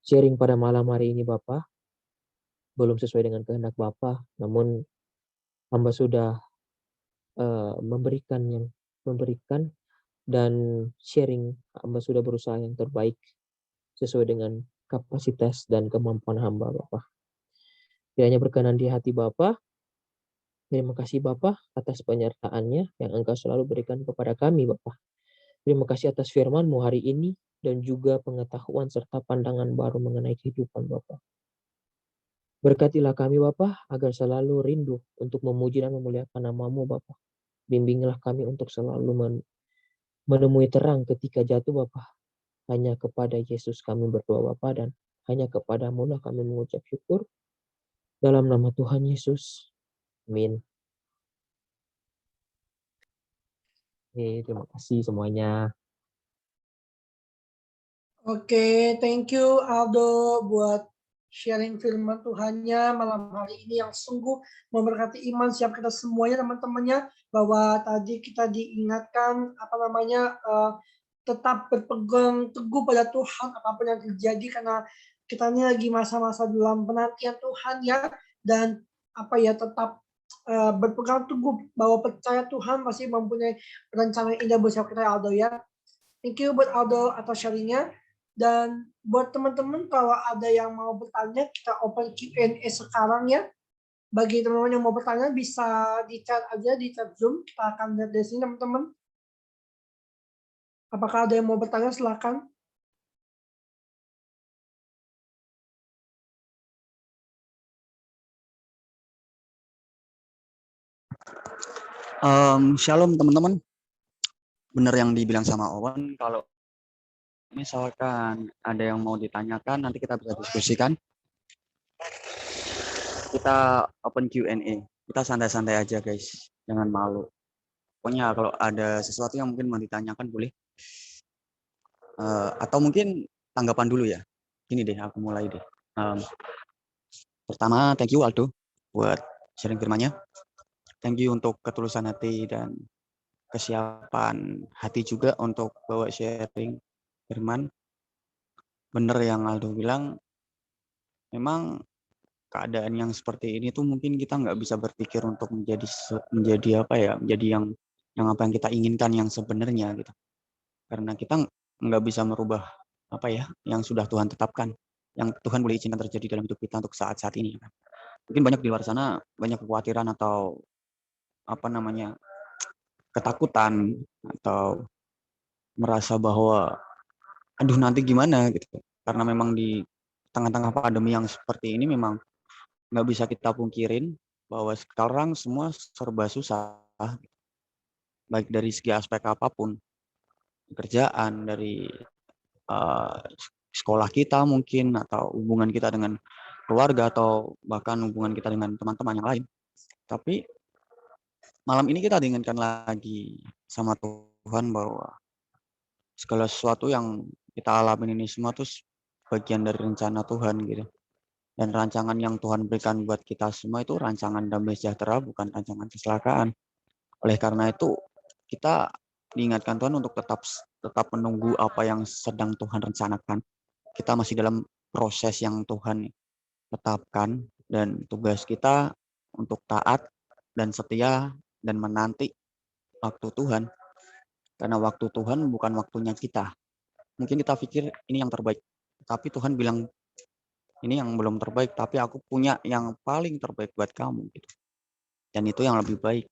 sharing pada malam hari ini Bapa belum sesuai dengan kehendak Bapa, namun hamba sudah memberikan dan sharing, hamba sudah berusaha yang terbaik sesuai dengan kapasitas dan kemampuan hamba Bapa. Kiranya berkenan di hati Bapa. Terima kasih Bapa atas penyertaannya yang Engkau selalu berikan kepada kami Bapa. Terima kasih atas firman-Mu hari ini dan juga pengetahuan serta pandangan baru mengenai kehidupan Bapa. Berkatilah kami Bapa agar selalu rindu untuk memuji dan memuliakan nama-Mu Bapa. Bimbinglah kami untuk selalu menemui terang ketika jatuh Bapa. Hanya kepada Yesus kami berdoa Bapa, dan hanya kepada-Mu lah kami mengucap syukur. Dalam nama Tuhan Yesus. Amin. Terima kasih semuanya. Oke, thank you Aldo buat sharing firman Tuhannya malam hari ini yang sungguh memberkati iman siap kita semuanya teman-temannya, bahwa tadi kita diingatkan tetap berpegang teguh pada Tuhan apapun yang terjadi, karena kita ini lagi masa-masa dalam penantian Tuhan ya, dan tetap berpegang teguh bahwa percaya Tuhan masih mempunyai rencana yang indah buat kita Aldo ya. Thank you buat Aldo atas sharingnya. Dan buat teman-teman kalau ada yang mau bertanya, kita open Q&A sekarang ya. Bagi teman-teman yang mau bertanya bisa di chat aja di chat Zoom. Kita akan lihat dari sini teman-teman. Apakah ada yang mau bertanya? Silakan. Shalom teman-teman. Benar yang dibilang sama Owen, kalau misalkan ada yang mau ditanyakan nanti kita bisa diskusikan. Kita open Q&A. Kita santai-santai aja guys, jangan malu. Pokoknya kalau ada sesuatu yang mungkin mau ditanyakan boleh. Atau mungkin tanggapan dulu ya. Gini deh, aku mulai deh. Pertama, thank you Aldo buat sharing firman-nya. Thank you untuk ketulusan hati dan kesiapan hati juga untuk bawa sharing firman. Bener yang Aldo bilang, memang keadaan yang seperti ini tuh mungkin kita nggak bisa berpikir untuk menjadi yang apa yang kita inginkan yang sebenarnya gitu. Karena kita nggak bisa merubah yang sudah Tuhan tetapkan, yang Tuhan boleh izinkan terjadi dalam hidup kita untuk saat-saat ini. Mungkin banyak di luar sana banyak kekhawatiran atau ketakutan atau merasa bahwa aduh nanti gimana gitu, karena memang di tengah-tengah pandemi yang seperti ini memang nggak bisa kita pungkirin bahwa sekarang semua serba susah, baik dari segi aspek apapun, pekerjaan, dari sekolah kita mungkin, atau hubungan kita dengan keluarga, atau bahkan hubungan kita dengan teman-teman yang lain. Tapi malam ini kita diingatkan lagi sama Tuhan bahwa segala sesuatu yang kita alamin ini semua tuh bagian dari rencana Tuhan gitu. Dan rancangan yang Tuhan berikan buat kita semua itu rancangan damai sejahtera, bukan rancangan kecelakaan. Oleh karena itu, kita diingatkan Tuhan untuk tetap menunggu apa yang sedang Tuhan rencanakan. Kita masih dalam proses yang Tuhan tetapkan, dan tugas kita untuk taat dan setia dan menanti waktu Tuhan. Karena waktu Tuhan bukan waktunya kita. Mungkin kita pikir ini yang terbaik, tapi Tuhan bilang ini yang belum terbaik, tapi aku punya yang paling terbaik buat kamu gitu. Dan itu yang lebih baik.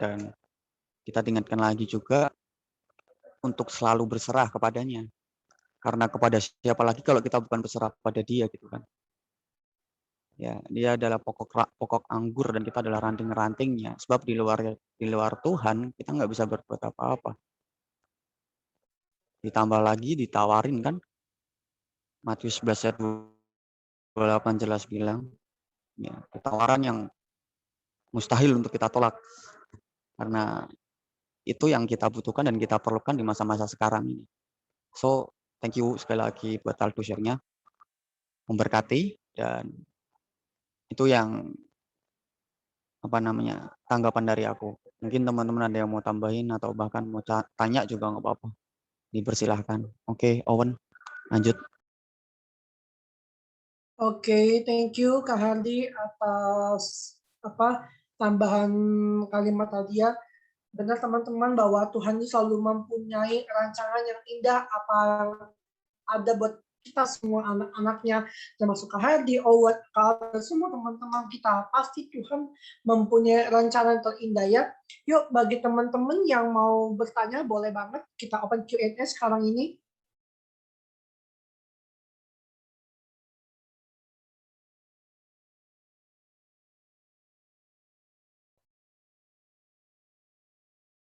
Dan kita diingatkan lagi juga untuk selalu berserah kepadanya. Karena kepada siapa lagi kalau kita bukan berserah kepada Dia gitu kan. Ya, Dia adalah pokok anggur dan kita adalah ranting-rantingnya. Sebab di luar Tuhan kita nggak bisa berbuat apa-apa. Ditambah lagi ditawarin kan, Matius 11 ayat 28 jelas bilang, ya, tawaran yang mustahil untuk kita tolak. Karena itu yang kita butuhkan dan kita perlukan di masa-masa sekarang ini. So, thank you sekali lagi buat Aldo share-nya. Memberkati, dan itu yang tanggapan dari aku. Mungkin teman-teman ada yang mau tambahin atau bahkan mau tanya juga nggak apa-apa. Dipersilahkan. Oke, Owen, lanjut. Oke, thank you Kak Hardi atas tambahan kalimat tadi ya. Benar teman-teman bahwa Tuhan itu selalu mempunyai rancangan yang indah apa yang ada buat kita semua anak-anaknya, termasuk Kak Hardi, Owen, Kak, semua teman-teman kita. Pasti Tuhan mempunyai rancangan terindah ya. Yuk bagi teman-teman yang mau bertanya boleh banget kita open Q&A sekarang ini.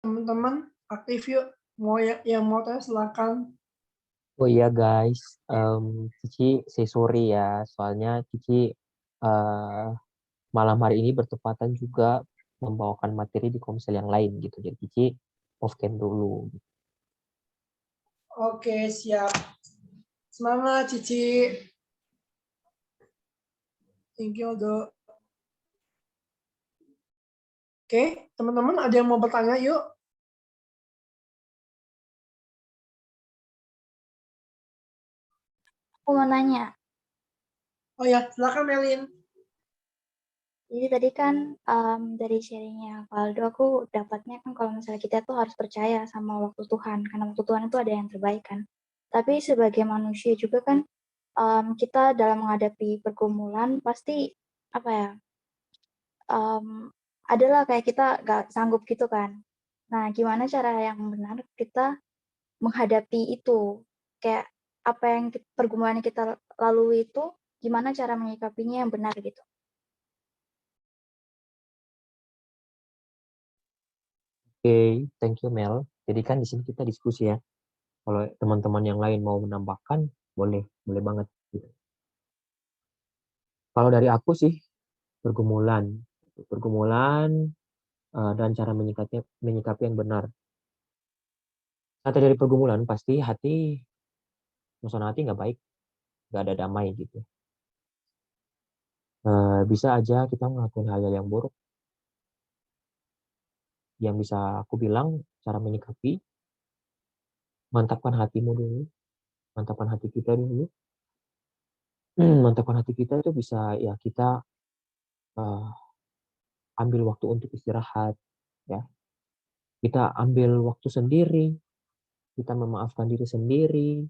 Teman-teman aktif yuk, mau yang mau tanya silakan. Oh iya guys, Cici say sorry ya, soalnya Cici malam hari ini bertepatan juga membawakan materi di komsel yang lain gitu, jadi Cici off cam dulu. Oke, siap. Semangat Cici. Thank you, Do. Oke, teman-teman ada yang mau bertanya yuk? Aku mau nanya. Oh ya, silakan Melin. Jadi tadi kan dari sharingnya Valdo, aku dapatnya kan kalau misalnya kita tuh harus percaya sama waktu Tuhan, karena waktu Tuhan itu ada yang terbaik kan. Tapi sebagai manusia juga kan kita dalam menghadapi pergumulan pasti apa ya, adalah kayak kita gak sanggup gitu kan. Nah, gimana cara yang benar kita menghadapi itu? Kayak apa yang pergumulan yang kita lalui itu, gimana cara menyikapinya yang benar gitu? Oke, thank you Mel. Jadi kan di sini kita diskusi ya. Kalau teman-teman yang lain mau menambahkan, boleh banget. Gitu. Kalau dari aku sih, pergumulan dan cara menyikapi yang benar. Kata dari pergumulan pasti suasana hati nggak baik, nggak ada damai gitu. Bisa aja kita ngelakuin hal-hal yang buruk. Yang bisa aku bilang cara menyikapi, mantapkan hatimu dulu, mantapkan hati kita dulu. Mantapkan hati kita itu bisa ya kita ambil waktu untuk istirahat, ya. Kita ambil waktu sendiri, kita memaafkan diri sendiri,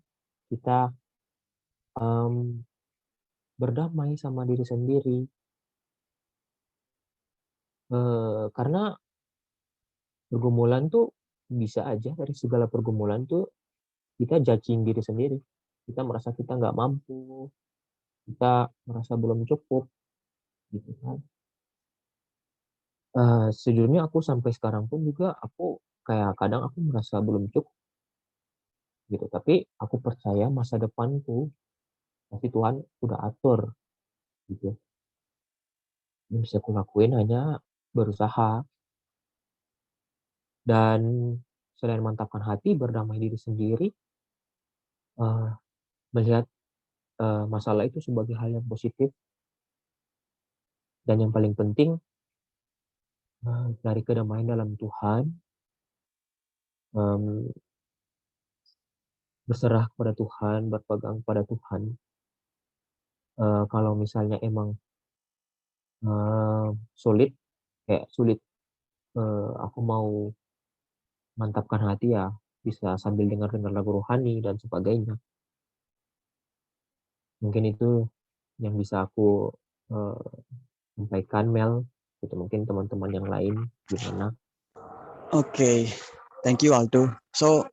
kita berdamai sama diri sendiri. Karena pergumulan tuh bisa aja dari segala pergumulan tuh kita judging diri sendiri. Kita merasa kita nggak mampu, kita merasa belum cukup, gitu kan. Sejujurnya aku sampai sekarang pun juga aku kayak kadang aku merasa belum cukup, gitu. Tapi aku percaya masa depanku pasti Tuhan udah atur, gitu. Yang bisa aku lakuin hanya berusaha, dan selain mantapkan hati, berdamai diri sendiri, eh, melihat masalah itu sebagai hal yang positif, dan yang paling penting dari kedamaian dalam Tuhan, em, berserah kepada Tuhan, berpegang pada Tuhan. Kalau misalnya emang sulit, aku mau mantapkan hati, ya bisa sambil dengar-dengar lagu rohani dan sebagainya. Mungkin itu yang bisa aku sampaikan, Mel. Gitu, mungkin teman-teman yang lain gimana? Oke, thank you Aldo. So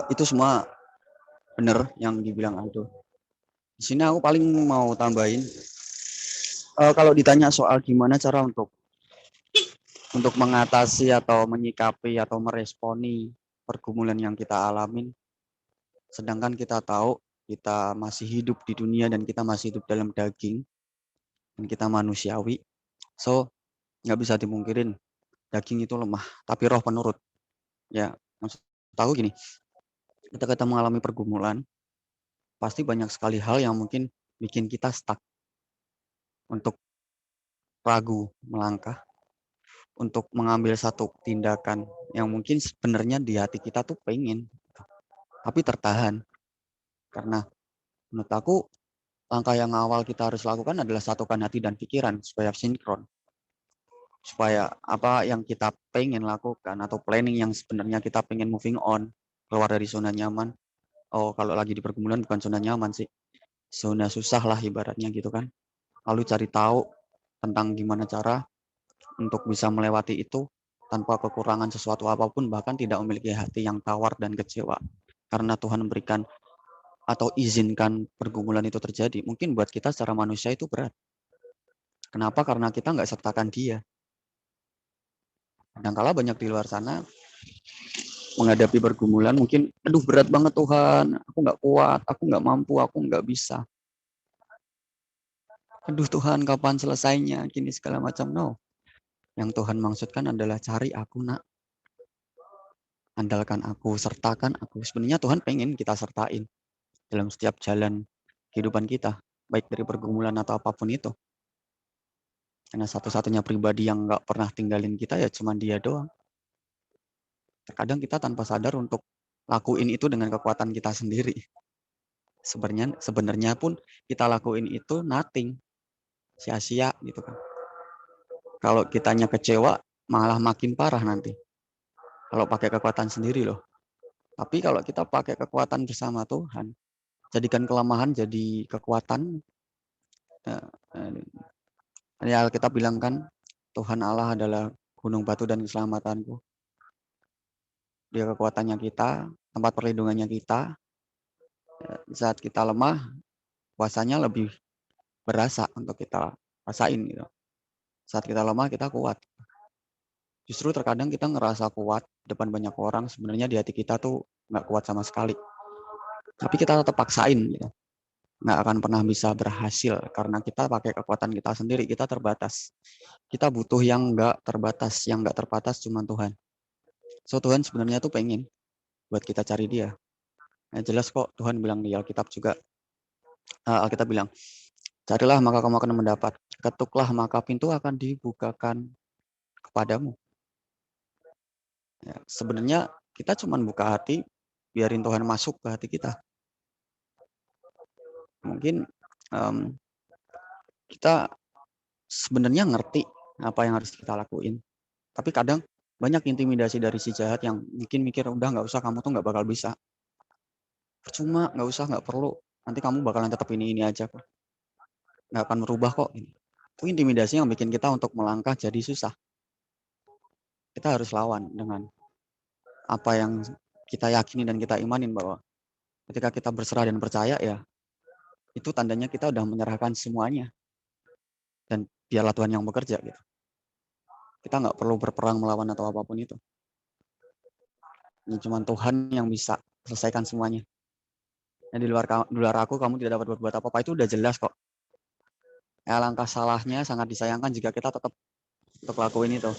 itu semua benar yang dibilang Aldo. Di sini aku paling mau tambahin, kalau ditanya soal gimana cara untuk mengatasi atau menyikapi atau meresponi pergumulan yang kita alamin, sedangkan kita tahu kita masih hidup di dunia dan kita masih hidup dalam daging dan kita manusiawi, so nggak bisa dimungkirin daging itu lemah, tapi roh penurut. Ya, maksud aku gini, ketika kita mengalami pergumulan, pasti banyak sekali hal yang mungkin bikin kita stuck, untuk ragu melangkah, untuk mengambil satu tindakan yang mungkin sebenarnya di hati kita tuh pengen, tapi tertahan. Karena menurut aku, langkah yang awal kita harus lakukan adalah satukan hati dan pikiran supaya sinkron. Supaya apa yang kita pengen lakukan atau planning yang sebenarnya kita pengen moving on, keluar dari zona nyaman. Oh, kalau lagi di pergumulan bukan zona nyaman sih. Zona susah lah ibaratnya gitu kan. Lalu cari tahu tentang gimana cara untuk bisa melewati itu tanpa kekurangan sesuatu apapun, bahkan tidak memiliki hati yang tawar dan kecewa. Karena Tuhan memberikan atau izinkan pergumulan itu terjadi. Mungkin buat kita secara manusia itu berat. Kenapa? Karena kita nggak sertakan dia. Kadangkala banyak di luar sana menghadapi pergumulan mungkin, aduh berat banget Tuhan, aku nggak kuat, aku nggak mampu, aku nggak bisa. Aduh Tuhan, kapan selesainya? Gini segala macam. No. Yang Tuhan maksudkan adalah cari aku nak. Andalkan aku, sertakan aku. Sebenarnya Tuhan pengen kita sertain dalam setiap jalan kehidupan kita, baik dari pergumulan atau apapun itu. Karena satu-satunya pribadi yang nggak pernah tinggalin kita ya cuma dia doang. Terkadang kita tanpa sadar untuk lakuin itu dengan kekuatan kita sendiri. Sebenarnya pun kita lakuin itu nothing, sia-sia gitu kan. Kalau kitanya kecewa malah makin parah nanti. Kalau pakai kekuatan sendiri loh. Tapi kalau kita pakai kekuatan bersama Tuhan, jadikan kelemahan jadi kekuatan. Ya, Alkitab bilang kan, Tuhan Allah adalah gunung batu dan keselamatanku. Dia kekuatannya kita, tempat perlindungannya kita. Saat kita lemah, kuasanya lebih berasa untuk kita rasain gitu. Saat kita lemah, kita kuat. Justru terkadang kita ngerasa kuat depan banyak orang, sebenarnya di hati kita tuh nggak kuat sama sekali. Tapi kita tetap paksain gitu. Nggak akan pernah bisa berhasil karena kita pakai kekuatan kita sendiri, kita terbatas. Kita butuh yang nggak terbatas, yang nggak terbatas cuma Tuhan. So Tuhan sebenarnya tuh pengen buat kita cari dia. Nah, jelas kok Tuhan bilang di Alkitab juga. Alkitab bilang, carilah maka kamu akan mendapat. Ketuklah maka pintu akan dibukakan kepadamu. Ya, sebenarnya kita cuma buka hati, biarin Tuhan masuk ke hati kita. Mungkin kita sebenarnya ngerti apa yang harus kita lakuin. Tapi kadang banyak intimidasi dari si jahat yang bikin mikir, udah nggak usah, kamu tuh nggak bakal bisa. Percuma, nggak usah, nggak perlu. Nanti kamu bakalan tetap ini aja kok. Nggak akan merubah kok. Itu intimidasi yang bikin kita untuk melangkah jadi susah. Kita harus lawan dengan apa yang kita yakini dan kita imanin, bahwa ketika kita berserah dan percaya, ya itu tandanya kita udah menyerahkan semuanya. Dan biarlah Tuhan yang bekerja gitu. Kita nggak perlu berperang melawan atau apapun itu. Ini cuma Tuhan yang bisa selesaikan semuanya. Nah, di luar aku kamu tidak dapat berbuat apa-apa, itu udah jelas kok. Ya, langkah salahnya sangat disayangkan jika kita tetap untuk lakuin itu.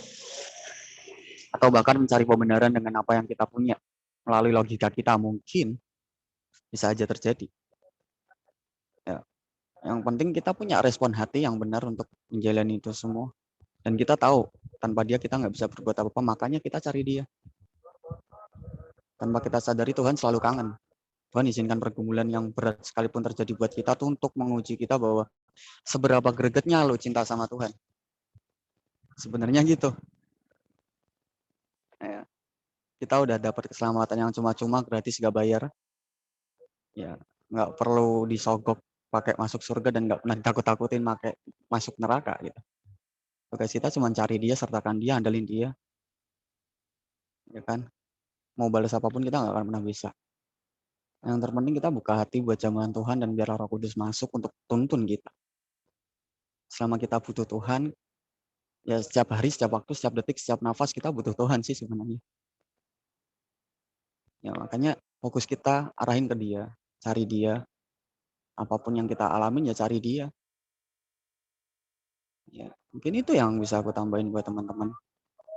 Atau bahkan mencari pembenaran dengan apa yang kita punya melalui logika kita, mungkin bisa aja terjadi. Ya. Yang penting kita punya respon hati yang benar untuk menjalani itu semua. Dan kita tahu tanpa dia kita nggak bisa berbuat apa-apa, makanya kita cari dia. Tanpa kita sadari Tuhan selalu kangen. Tuhan izinkan pergumulan yang berat sekalipun terjadi buat kita tuh untuk menguji kita bahwa seberapa gregetnya lo cinta sama Tuhan. Sebenarnya gitu. Ya. Kita udah dapat keselamatan yang cuma-cuma, gratis, gak bayar. Ya, nggak perlu disogok pakai masuk surga dan nggak pernah ditakut-takutin pakai masuk neraka gitu. Tugas kita cuma cari dia, sertakan dia, andalin dia. Ya kan? Mau balas apapun kita nggak akan pernah bisa. Yang terpenting kita buka hati buat jamahan Tuhan dan biar Roh Kudus masuk untuk tuntun kita. Selama kita butuh Tuhan, ya setiap hari, setiap waktu, setiap detik, setiap nafas kita butuh Tuhan sih sebenarnya. Ya makanya fokus kita arahin ke dia, cari dia. Apapun yang kita alamin ya cari dia. Ya, mungkin itu yang bisa aku tambahin buat teman-teman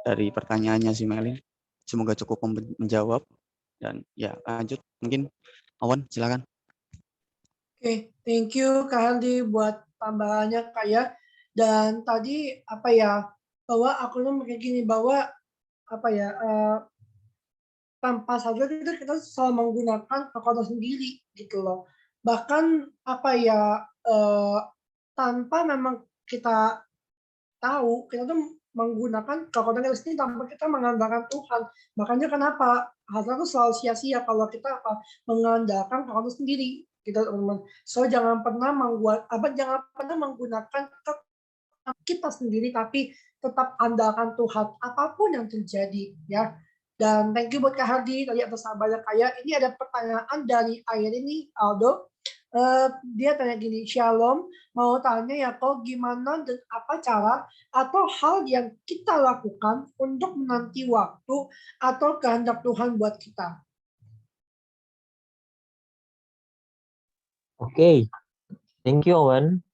dari pertanyaannya si Melin. Semoga cukup menjawab dan ya lanjut. Mungkin Awan silakan. Oke, thank you Kak Hardy buat tambahannya Kak ya. Dan tadi apa ya, bahwa aku tuh kayak gini, bahwa apa ya, tanpa sadar kita selalu menggunakan kekuatan sendiri gitu loh. Bahkan apa ya, tanpa memang kita tahu, kita tuh menggunakan kekuatan kita sendiri tanpa kita mengandalkan Tuhan. Makanya kenapa harta itu selalu sia-sia kalau kita mengandalkan kekuatan sendiri, gitu teman-teman. So jangan pernah menggunakan kita sendiri, tapi tetap andalkan Tuhan apapun yang terjadi ya. Dan thank you buat Kak Hardi tadi atas sahabatnya Kaya. Ini ada pertanyaan dari ini Aldo. Dia tanya gini, Shalom, mau tanya ya kok gimana dan apa cara atau hal yang kita lakukan untuk menanti waktu atau kehendak Tuhan buat kita. Oke, thank you Owen,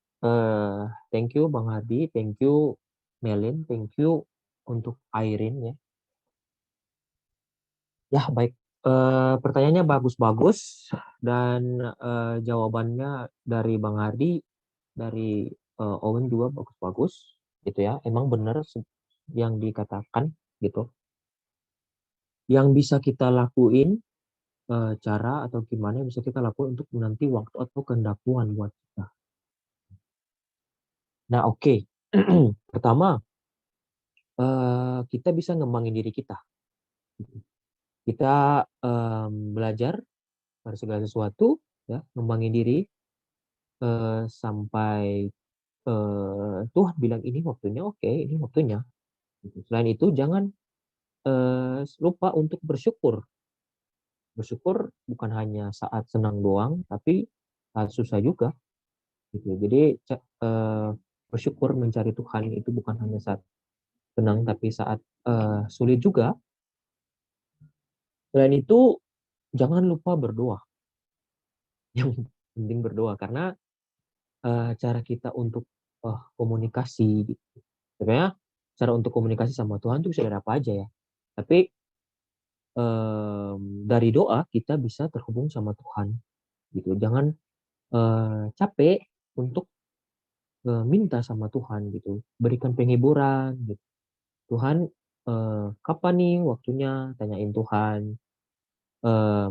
thank you Bang Hadi, thank you Melin, thank you untuk Airin ya. Ya baik, pertanyaannya bagus-bagus dan jawabannya dari Bang Hadi, dari Owen juga bagus-bagus gitu ya. Emang benar yang dikatakan gitu. Yang bisa kita lakuin cara atau gimana yang bisa kita lakukan untuk menanti waktu atau kehendak Tuhan buat kita. Nah oke. Pertama kita bisa ngembangin diri kita. Kita belajar dari segala sesuatu, ya, ngembangin diri sampai Tuhan bilang ini waktunya, oke, ini waktunya. Selain itu jangan lupa untuk bersyukur. Bersyukur bukan hanya saat senang doang, tapi saat susah juga. Gitu. Jadi bersyukur mencari Tuhan itu bukan hanya saat senang, tapi saat sulit juga. Selain itu jangan lupa berdoa. Yang penting berdoa karena cara kita untuk komunikasi gitu. Sebenarnya cara untuk komunikasi sama Tuhan itu bisa dari apa aja ya. Tapi dari doa kita bisa terhubung sama Tuhan gitu. Jangan capek untuk minta sama Tuhan gitu. Berikan penghiburan gitu. Tuhan kapan nih waktunya, tanyain Tuhan.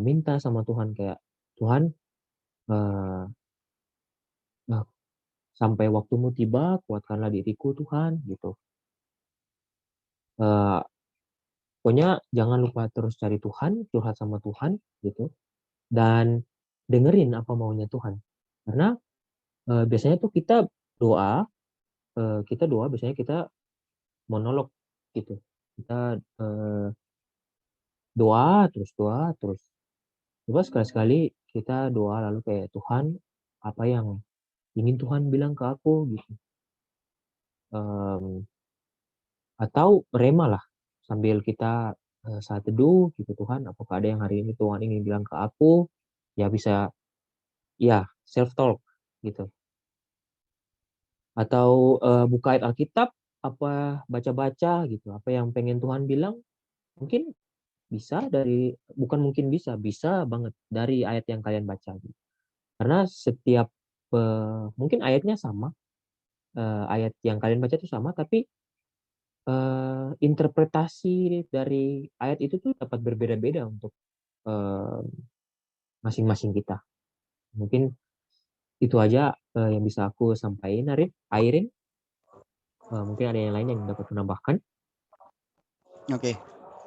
Minta sama Tuhan kayak Tuhan sampai waktumu tiba kuatkanlah diriku Tuhan gitu. Pokoknya jangan lupa terus cari Tuhan, curhat sama Tuhan gitu, dan dengerin apa maunya Tuhan. Karena biasanya tuh kita doa biasanya kita monolog gitu. Kita doa terus. Coba sekali-sekali kita doa lalu kayak Tuhan, apa yang ingin Tuhan bilang ke aku gitu. Atau rema lah sambil kita saat teduh gitu, Tuhan apakah ada yang hari ini Tuhan ingin bilang ke aku, ya bisa ya self talk gitu. Atau buka ayat Alkitab baca-baca gitu, apa yang pengen Tuhan bilang, mungkin bisa bisa banget dari ayat yang kalian baca gitu. Karena setiap mungkin ayatnya sama, ayat yang kalian baca itu sama, tapi interpretasi dari ayat itu tuh dapat berbeda-beda untuk masing-masing kita. Mungkin itu aja yang bisa aku sampaikan, Airin. Mungkin ada yang lain yang dapat menambahkan. Oke,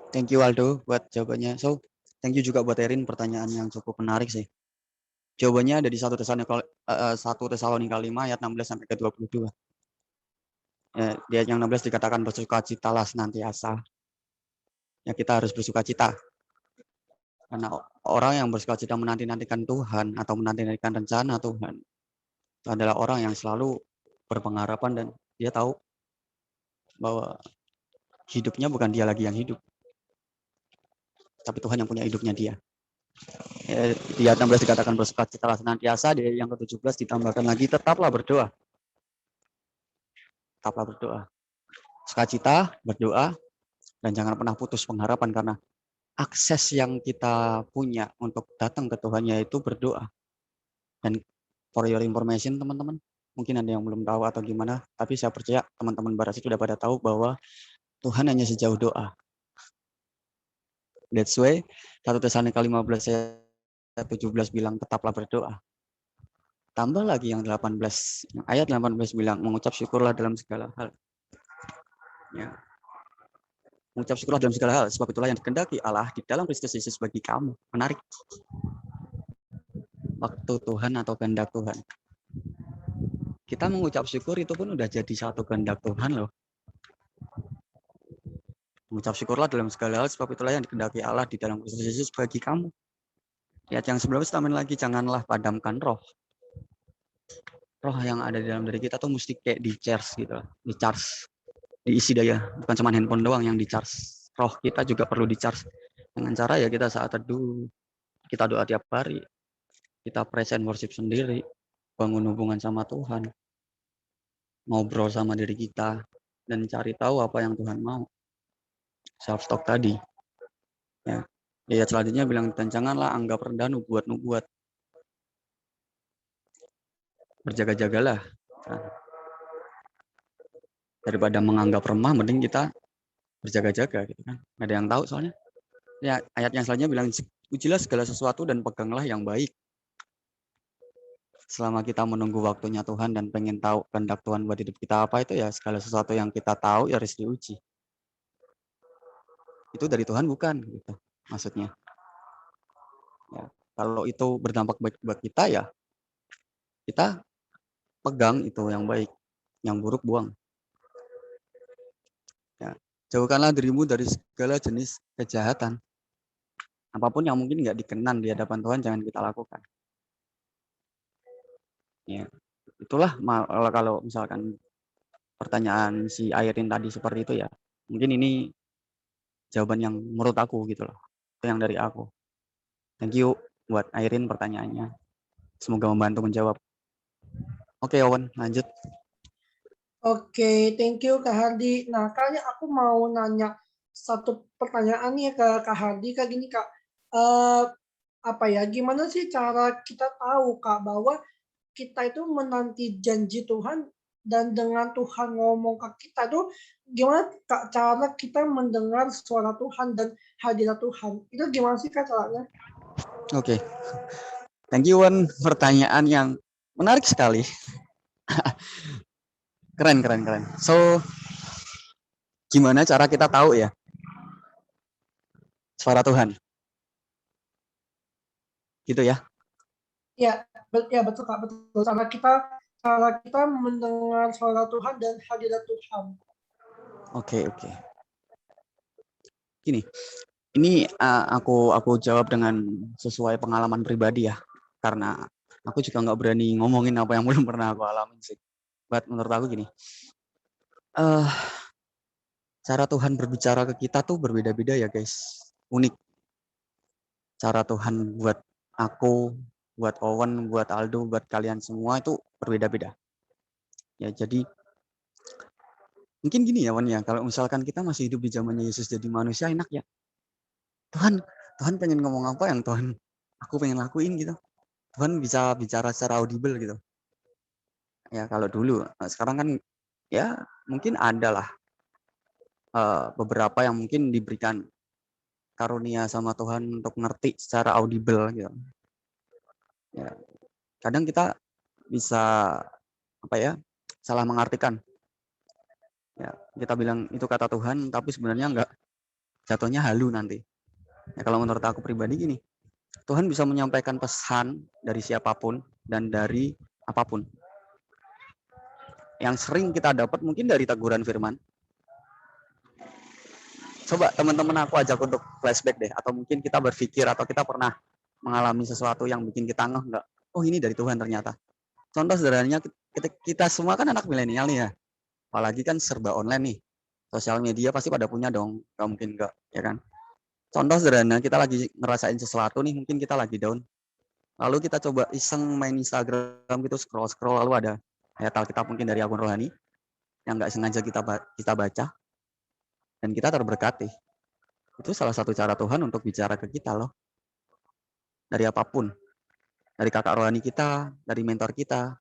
thank you Aldo buat jawabannya. So, thank you juga buat Erin, pertanyaan yang cukup menarik sih. Jawabannya ada di 1 Tesalonika 5 ayat 16 sampai ke 22. Di ayat yang 16 dikatakan bersukacitalah senantiasa. Ya, kita harus bersukacita. Karena orang yang bersukacita menanti-nantikan Tuhan atau menanti-nantikan rencana Tuhan itu adalah orang yang selalu berpengharapan dan dia tahu bahwa hidupnya bukan dia lagi yang hidup, tapi Tuhan yang punya hidupnya dia. Di ayat 16 dikatakan bersukacitalah senantiasa, di yang ke-17 ditambahkan lagi tetaplah berdoa. Tetaplah berdoa. Sukacita, berdoa, dan jangan pernah putus pengharapan karena akses yang kita punya untuk datang ke Tuhan yaitu berdoa. Dan for your information teman-teman, mungkin ada yang belum tahu atau gimana, tapi saya percaya teman-teman Baras itu sudah pada tahu bahwa Tuhan hanya sejauh doa. That's why 1 Tesalonika 15 ayat 17 bilang tetaplah berdoa. Tambah lagi yang 18, ayat 18 bilang mengucap syukurlah dalam segala hal. Ya. Mengucap syukurlah dalam segala hal, sebab itulah yang dikehendaki Allah di dalam Kristus Yesus bagi kamu. Menarik. Waktu Tuhan atau kehendak Tuhan. Kita mengucap syukur itu pun udah jadi satu kehendak Tuhan loh. Mengucap syukurlah dalam segala hal, sebab itulah yang dikehendaki Allah di dalam Kristus Yesus bagi kamu. Ayat yang sebelumnya tambahin lagi, janganlah padamkan roh. Roh yang ada di dalam diri kita tuh mesti kayak di charge gitu loh. Di charge, diisi daya, bukan cuma handphone doang yang di charge. Roh kita juga perlu di charge dengan cara ya kita saat teduh, kita doa tiap hari, kita present worship sendiri, bangun hubungan sama Tuhan, ngobrol sama diri kita, dan cari tahu apa yang Tuhan mau. Self talk tadi. Ya. Ayat selanjutnya bilang, dan janganlah anggap rendah nubuat-nubuat. Berjaga-jagalah. Nah, daripada menganggap remah, mending kita berjaga-jaga gitu kan. Nggak ada yang tahu soalnya. Ya, ayat yang selanjutnya bilang, ujilah segala sesuatu dan peganglah yang baik. Selama kita menunggu waktunya Tuhan dan pengen tahu kehendak Tuhan buat hidup kita apa itu ya segala sesuatu yang kita tahu ya harus diuji. Itu dari Tuhan bukan gitu maksudnya. Ya, kalau itu berdampak baik buat kita ya kita pegang itu yang baik, yang buruk buang. Ya, jauhkanlah dirimu dari segala jenis kejahatan. Apapun yang mungkin nggak dikenan di hadapan Tuhan jangan kita lakukan. Ya, itulah kalau misalkan pertanyaan si Airin tadi seperti itu ya. Mungkin ini jawaban yang menurut aku gitu loh. Itu yang dari aku. Thank you buat Airin pertanyaannya. Semoga membantu menjawab. Oke, Owen, lanjut. Oke, thank you Kak Hardi. Nah, kayaknya aku mau nanya satu pertanyaan nih ke Kak Hardi. Kak gini Kak, gimana sih cara kita tahu Kak bahwa kita itu menanti janji Tuhan dan dengan Tuhan ngomong ke kita tuh gimana Kak cara kita mendengar suara Tuhan dan hadirat Tuhan? Itu gimana sih Kak caranya? Oke. Thank you, Owen. Pertanyaan yang menarik sekali. Keren. So, gimana cara kita tahu ya suara Tuhan? Gitu ya? Ya betul Kak, betul. Cara kita mendengar suara Tuhan dan hadirat Tuhan. Oke. Gini, ini aku jawab dengan sesuai pengalaman pribadi ya, karena aku juga nggak berani ngomongin apa yang belum pernah aku alamin sih. But menurut aku gini, cara Tuhan berbicara ke kita tuh berbeda-beda ya guys, unik. Cara Tuhan buat aku, buat Owen, buat Aldo, buat kalian semua itu berbeda-beda. Ya jadi Mungkin gini ya Wan ya, kalau misalkan kita masih hidup di zamannya Yesus jadi manusia enak ya. Tuhan, Tuhan pengen ngomong apa yang Tuhan aku pengen lakuin gitu. Tuhan bisa bicara secara audible gitu. Ya kalau dulu, sekarang kan ya mungkin ada lah beberapa yang mungkin diberikan karunia sama Tuhan untuk ngerti secara audible gitu. Ya, kadang kita bisa apa ya salah mengartikan. Ya, kita bilang itu kata Tuhan, tapi sebenarnya enggak, jatuhnya halu nanti. Ya, kalau menurut aku pribadi gini, Tuhan bisa menyampaikan pesan dari siapapun dan dari apapun. Yang sering kita dapat mungkin dari teguran firman. Coba teman-teman aku ajak untuk flashback deh, atau mungkin kita berpikir atau kita pernah mengalami sesuatu yang bikin kita ngeh enggak, oh ini dari Tuhan ternyata. Contoh sederhananya, kita semua kan anak milenial nih ya, apalagi kan serba online nih, sosial media pasti pada punya dong, nggak mungkin enggak, ya kan. Contoh sederhana, kita lagi ngerasain sesuatu nih, mungkin kita lagi down, lalu kita coba iseng main Instagram gitu, scroll lalu ada ayat Alkitab mungkin dari akun rohani yang nggak sengaja kita baca dan kita terberkati. Itu salah satu cara Tuhan untuk bicara ke kita loh, dari apapun, dari kakak rohani kita, dari mentor kita.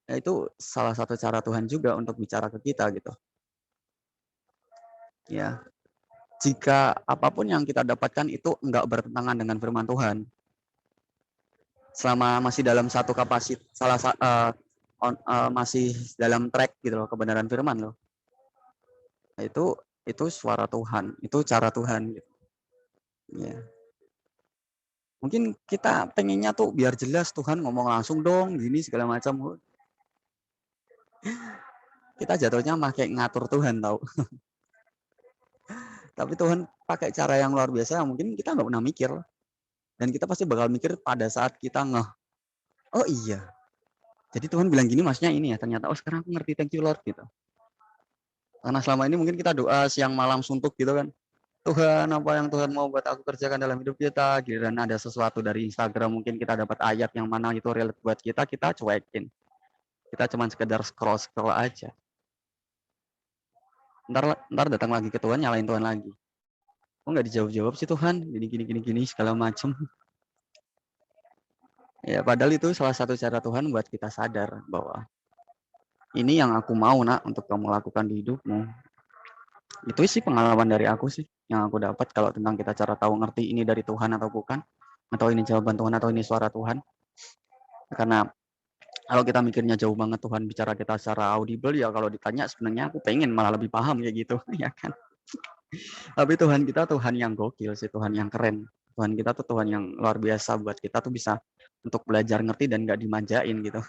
Ya, itu salah satu cara Tuhan juga untuk bicara ke kita gitu. Ya, jika apapun yang kita dapatkan itu enggak bertentangan dengan firman Tuhan, selama masih dalam satu kapasitas, masih dalam track gitu loh, kebenaran firman loh, nah, itu suara Tuhan, itu cara Tuhan gitu. Ya. Mungkin kita pengennya tuh biar jelas Tuhan ngomong langsung dong, gini segala macam. Kita jatuhnya pakai ngatur Tuhan tahu. Tapi Tuhan pakai cara yang luar biasa yang mungkin kita nggak pernah mikir. Dan kita pasti bakal mikir pada saat kita ngeh. Oh iya. Jadi Tuhan bilang gini maksudnya ini ya. Ternyata oh sekarang aku ngerti, thank you Lord gitu. Karena selama ini mungkin kita doa siang malam suntuk gitu kan. Tuhan apa yang Tuhan mau buat aku kerjakan dalam hidup kita. Dan ada sesuatu dari Instagram mungkin kita dapat ayat yang mana itu relate buat kita cuekin. Kita cuma sekedar scroll aja. Ntar datang lagi ke Tuhan, nyalain Tuhan lagi. Kok nggak dijawab-jawab sih Tuhan? Gini segala macem. Ya padahal itu salah satu cara Tuhan buat kita sadar bahwa ini yang aku mau nak untuk kamu lakukan di hidupmu. Itu sih pengalaman dari aku sih yang aku dapat kalau tentang kita cara tahu ngerti ini dari Tuhan atau bukan, atau ini jawaban Tuhan atau ini suara Tuhan. Karena kalau kita mikirnya jauh banget Tuhan bicara kita secara audible, ya kalau ditanya sebenarnya aku pengen malah lebih paham kayak gitu, ya kan. Tapi Tuhan kita Tuhan yang gokil sih, Tuhan yang keren. Tuhan kita tuh Tuhan yang luar biasa buat kita tuh bisa untuk belajar ngerti dan nggak dimanjain gitu.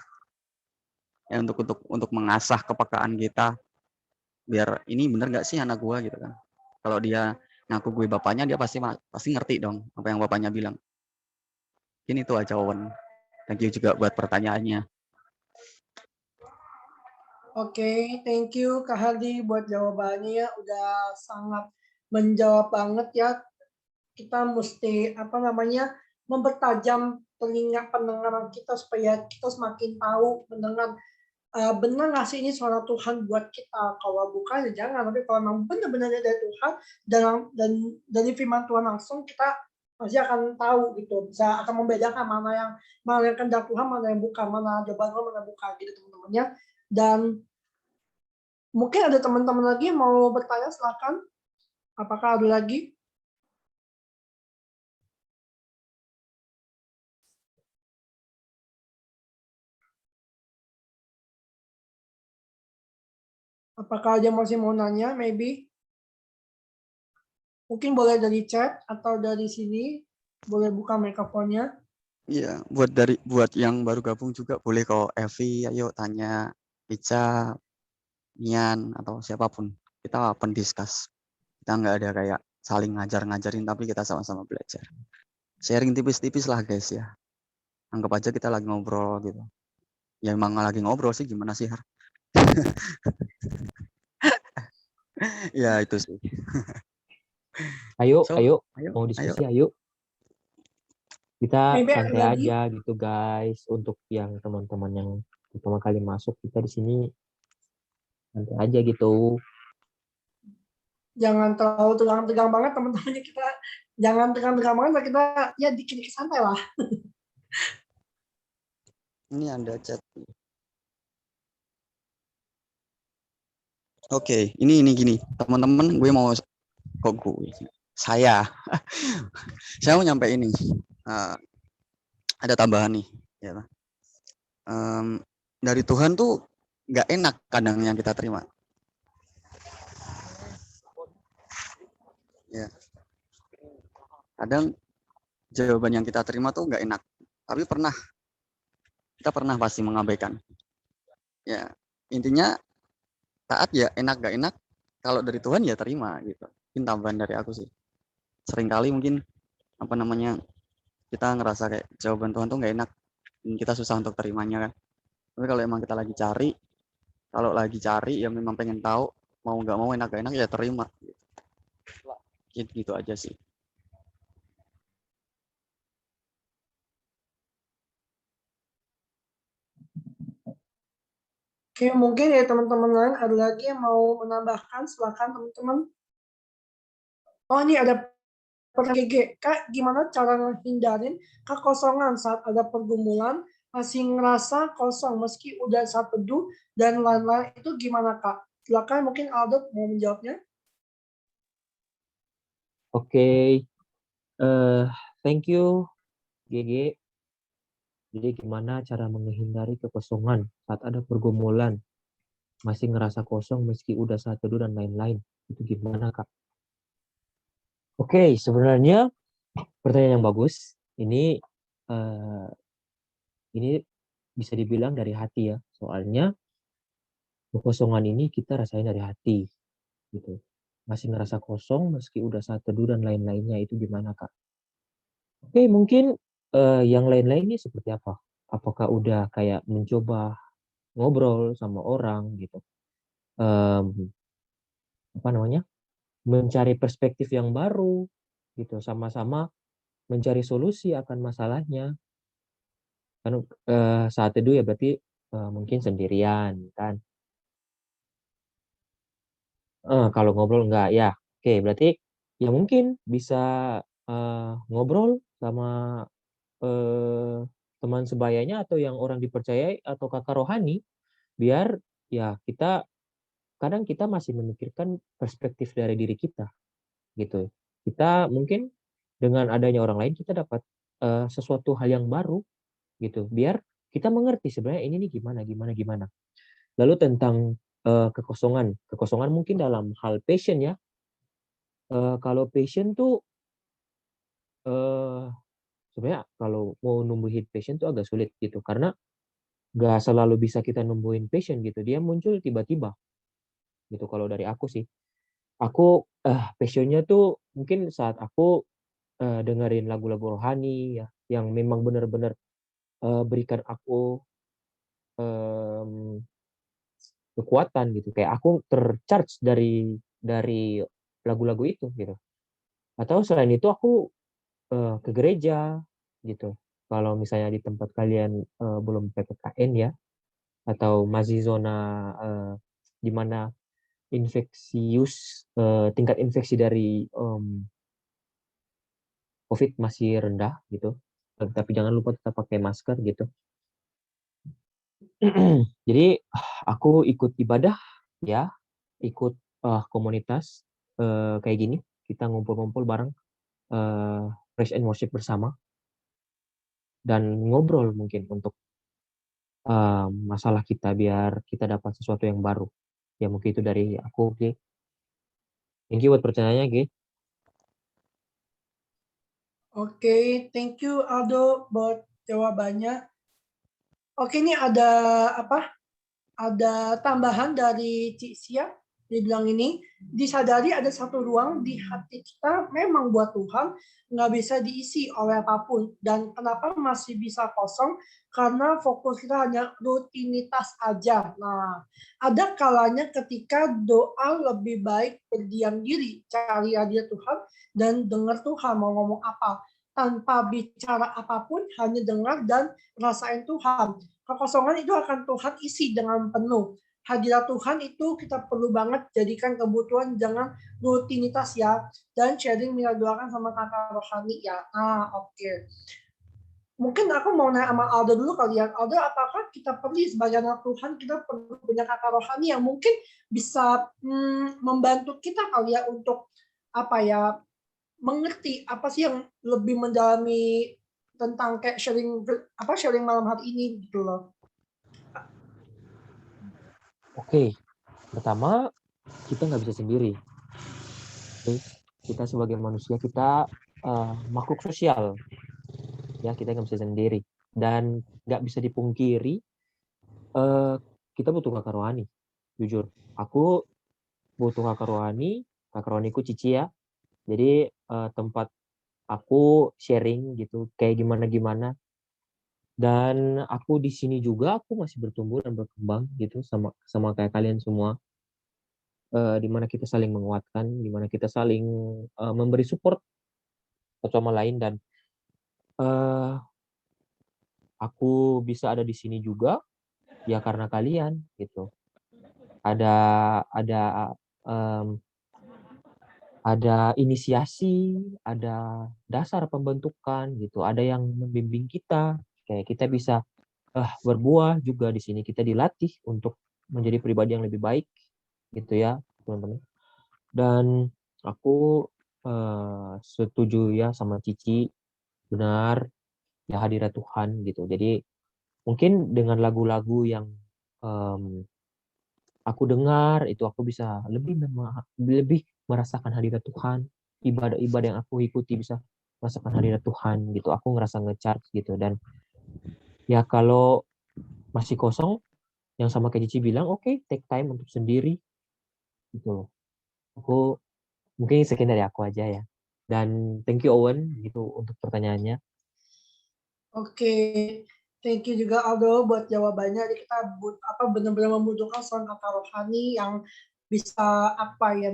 Ya untuk mengasah kepekaan kita biar ini bener nggak sih anak gua gitu kan. Kalau dia ngaku gue bapaknya, dia pasti ngerti dong apa yang bapaknya bilang. Ini tuh aja Owen. Thank you juga buat pertanyaannya. Oke, thank you Kak Hardi buat jawabannya, udah sangat menjawab banget ya. Kita mesti mempertajam telinga pendengaran kita supaya kita semakin tahu mendengar benar nggak sih ini suara Tuhan buat kita. Kalau bukan ya jangan, tapi kalau memang benar-benar dari Tuhan dan dari firman Tuhan langsung, kita pasti akan tahu gitu, bisa akan membedakan mana yang kehendak Tuhan, mana yang bukan, mana jawaban Tuhan, mana bukan gitu teman-temannya. Dan mungkin ada teman-teman lagi yang mau bertanya, silakan. Apakah ada lagi? Apakah ada masih mau nanya? Maybe. Mungkin boleh dari chat atau dari sini. Boleh buka mikrofonnya. Iya, buat yang baru gabung juga boleh kok. Evi, ayo tanya. Ica, Nian, atau siapapun. Kita open discuss. Kita nggak ada kayak saling ngajarin, tapi kita sama-sama belajar. Sharing tipis-tipis lah guys ya. Anggap aja kita lagi ngobrol gitu. Ya emang lagi ngobrol sih, gimana sih Har? Ya itu sih. Ayo, So, ayo, mau diskusi, ayo. Kita Maybe santai ada lagi? aja gitu guys. Untuk yang teman-teman yang pertama kali masuk, kita di sini santai aja gitu. Jangan terlalu tegang-tegang banget teman-temannya kita. Jangan tegang-tegang banget lah kita, ya dikit-dikit santai lah. Ini Anda chat. Oke, ini gini, teman-teman, gue mau saya mau nyampe ini. Ada tambahan nih, ya. Dari Tuhan tuh nggak enak kadang yang kita terima. Ya. Kadang jawaban yang kita terima tuh nggak enak, tapi kita pernah pasti mengabaikan. Ya, intinya taat ya enak gak enak, kalau dari Tuhan ya terima gitu. Ini tambahan dari aku sih. Seringkali mungkin kita ngerasa kayak jawaban Tuhan tuh nggak enak, dan kita susah untuk terimanya kan. Tapi kalau emang kita lagi cari, ya memang pengen tahu, mau nggak mau enak gak enak ya terima. Gitu aja sih. Oke, mungkin ya teman-teman lain ada lagi yang mau menambahkan, silakan teman-teman. Oh, ini ada pertanyaan Kak, gimana cara menghindarin kekosongan saat ada pergumulan, masih ngerasa kosong meski udah saat teduh dan lain-lain, itu gimana Kak? Silakan, mungkin Aldo mau menjawabnya. Oke, thank you GG. Jadi gimana cara menghindari kekosongan saat ada pergumulan, masih ngerasa kosong meski udah saat teduh dan lain-lain, itu gimana Kak? Oke, sebenarnya pertanyaan yang bagus. Ini bisa dibilang dari hati ya, soalnya kekosongan ini kita rasain dari hati gitu. Masih ngerasa kosong meski udah saat teduh dan lain-lainnya, itu gimana Kak? Oke, mungkin yang lain-lain ini seperti apa? Apakah udah kayak mencoba ngobrol sama orang gitu? Mencari perspektif yang baru gitu, sama-sama mencari solusi akan masalahnya. Kan saat teduh ya berarti mungkin sendirian kan. Kalau ngobrol enggak ya. Oke, berarti ya mungkin bisa ngobrol sama teman sebayanya atau yang orang dipercayai atau kakak rohani, biar ya kadang kita masih memikirkan perspektif dari diri kita gitu. Kita mungkin dengan adanya orang lain kita dapat sesuatu hal yang baru gitu, biar kita mengerti sebenarnya ini nih gimana. Lalu tentang kekosongan mungkin dalam hal passion ya. Kalau passion tuh sebenarnya kalau mau numbuhin passion tuh agak sulit gitu, karena gak selalu bisa kita numbuhin passion gitu. Dia muncul tiba-tiba gitu. Kalau dari aku sih, aku passionnya tuh mungkin saat aku dengerin lagu-lagu rohani ya, yang memang benar-benar berikan aku kekuatan gitu. Kayak aku tercharge dari lagu-lagu itu gitu. Atau selain itu aku ke gereja gitu. Kalau misalnya di tempat kalian belum PPKN ya, atau masih zona di mana tingkat infeksi dari COVID masih rendah gitu. Tapi jangan lupa tetap pakai masker gitu. Jadi aku ikut ibadah ya, ikut komunitas kayak gini. Kita ngumpul-ngumpul bareng, praise and worship bersama, dan ngobrol mungkin untuk masalah kita, biar kita dapat sesuatu yang baru. Ya mungkin itu dari aku, G. Thank you buat pertanyaannya, G. Oke, thank you Aldo buat jawabannya. Oke, ini ada ada tambahan dari Cik Sia. Dia bilang ini, disadari ada satu ruang di hati kita memang buat Tuhan, nggak bisa diisi oleh apapun. Dan kenapa masih bisa kosong? Karena fokus kita hanya rutinitas aja. Nah, ada kalanya ketika doa lebih baik berdiam diri, cari hadirat Tuhan, dan dengar Tuhan mau ngomong apa. Tanpa bicara apapun, hanya dengar dan rasain Tuhan. Kekosongan itu akan Tuhan isi dengan penuh. hadirat Tuhan itu kita perlu banget jadikan kebutuhan, jangan rutinitas ya. Dan sharing minta doakan sama kakak rohani ya. Oke. Mungkin aku mau nanya sama Aldo dulu kali ya. Aldo, apakah kita perlu sebagai anak Tuhan, kita perlu punya kakak rohani yang mungkin bisa membantu kita kali ya untuk mengerti apa sih yang lebih mendalami tentang kayak sharing malam hari ini gitu loh. Oke, pertama kita nggak bisa sendiri. Oke, kita sebagai manusia kita makhluk sosial, ya kita nggak bisa sendiri dan nggak bisa dipungkiri kita butuh kakak rohani. Jujur, aku butuh kakak rohaniku Cici ya. Jadi tempat aku sharing gitu kayak gimana. Dan aku di sini juga aku masih bertumbuh dan berkembang gitu sama kayak kalian semua. Di mana kita saling menguatkan, di mana kita saling memberi support satu sama lain dan aku bisa ada di sini juga ya karena kalian gitu. Ada inisiasi, ada dasar pembentukan gitu, ada yang membimbing kita, kayak kita bisa berbuah juga di sini, kita dilatih untuk menjadi pribadi yang lebih baik gitu ya teman-teman. Dan aku setuju ya sama Cici, benar ya hadirat Tuhan gitu. Jadi mungkin dengan lagu-lagu yang aku dengar itu aku bisa lebih merasakan hadirat Tuhan, ibadah-ibadah yang aku ikuti bisa merasakan hadirat Tuhan gitu. Aku ngerasa nge-charge gitu. Dan ya kalau masih kosong yang sama kayak Cici bilang, oke, take time untuk sendiri gitu. Aku mungkin sekian dari aku aja ya. Dan thank you Owen gitu untuk pertanyaannya. Oke, thank you juga Aldo buat jawabannya. Jadi kita benar-benar membutuhkan seorang kakak rohani yang bisa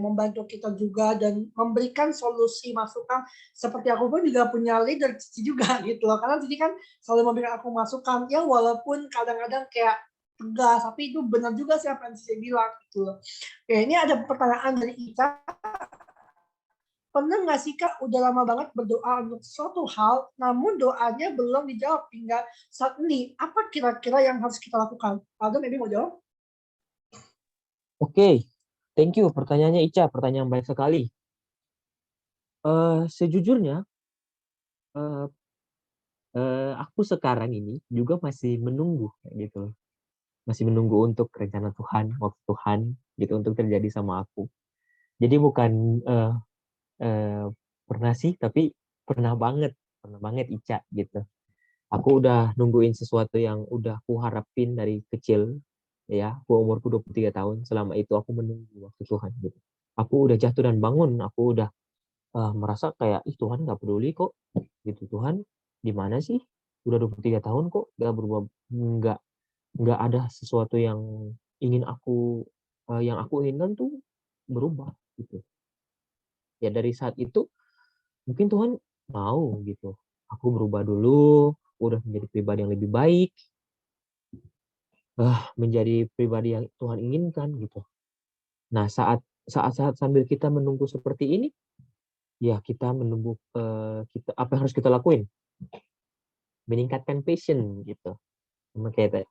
membantu kita juga dan memberikan solusi masukan. Seperti aku pun juga punya leader Cici juga gitu loh. Karena Cici kan selalu memberikan aku masukan ya walaupun kadang-kadang kayak tegas, tapi itu benar juga sih apa yang Cici bilang gitu loh. Oke, ini ada pertanyaan dari Ica. Pernah nggak sih Kak, udah lama banget berdoa untuk suatu hal, namun doanya belum dijawab hingga saat ini. Apa kira-kira yang harus kita lakukan? Aldo, maybe mau jawab? Oke, thank you. Pertanyaannya Ica, pertanyaan baik sekali. Sejujurnya, aku sekarang ini juga masih menunggu, gitu. Masih menunggu untuk rencana Tuhan, waktu Tuhan, gitu untuk terjadi sama aku. Jadi bukan pernah sih, tapi pernah banget Ica gitu. Aku udah nungguin sesuatu yang udah aku harapin dari kecil, ya. Aku umurku 23 tahun, selama itu aku menunggu waktu Tuhan gitu. Aku udah jatuh dan bangun, aku udah merasa kayak, ih Tuhan nggak peduli kok, gitu. Tuhan di mana sih? Udah 23 tahun kok nggak berubah, nggak ada sesuatu yang yang aku inginkan tuh berubah gitu. Ya dari saat itu mungkin Tuhan mau gitu. Aku berubah dulu, udah menjadi pribadi yang lebih baik, menjadi pribadi yang Tuhan inginkan gitu. Nah saat sambil kita menunggu seperti ini, ya kita menunggu apa yang harus kita lakuin? Meningkatkan passion gitu. Sama kayak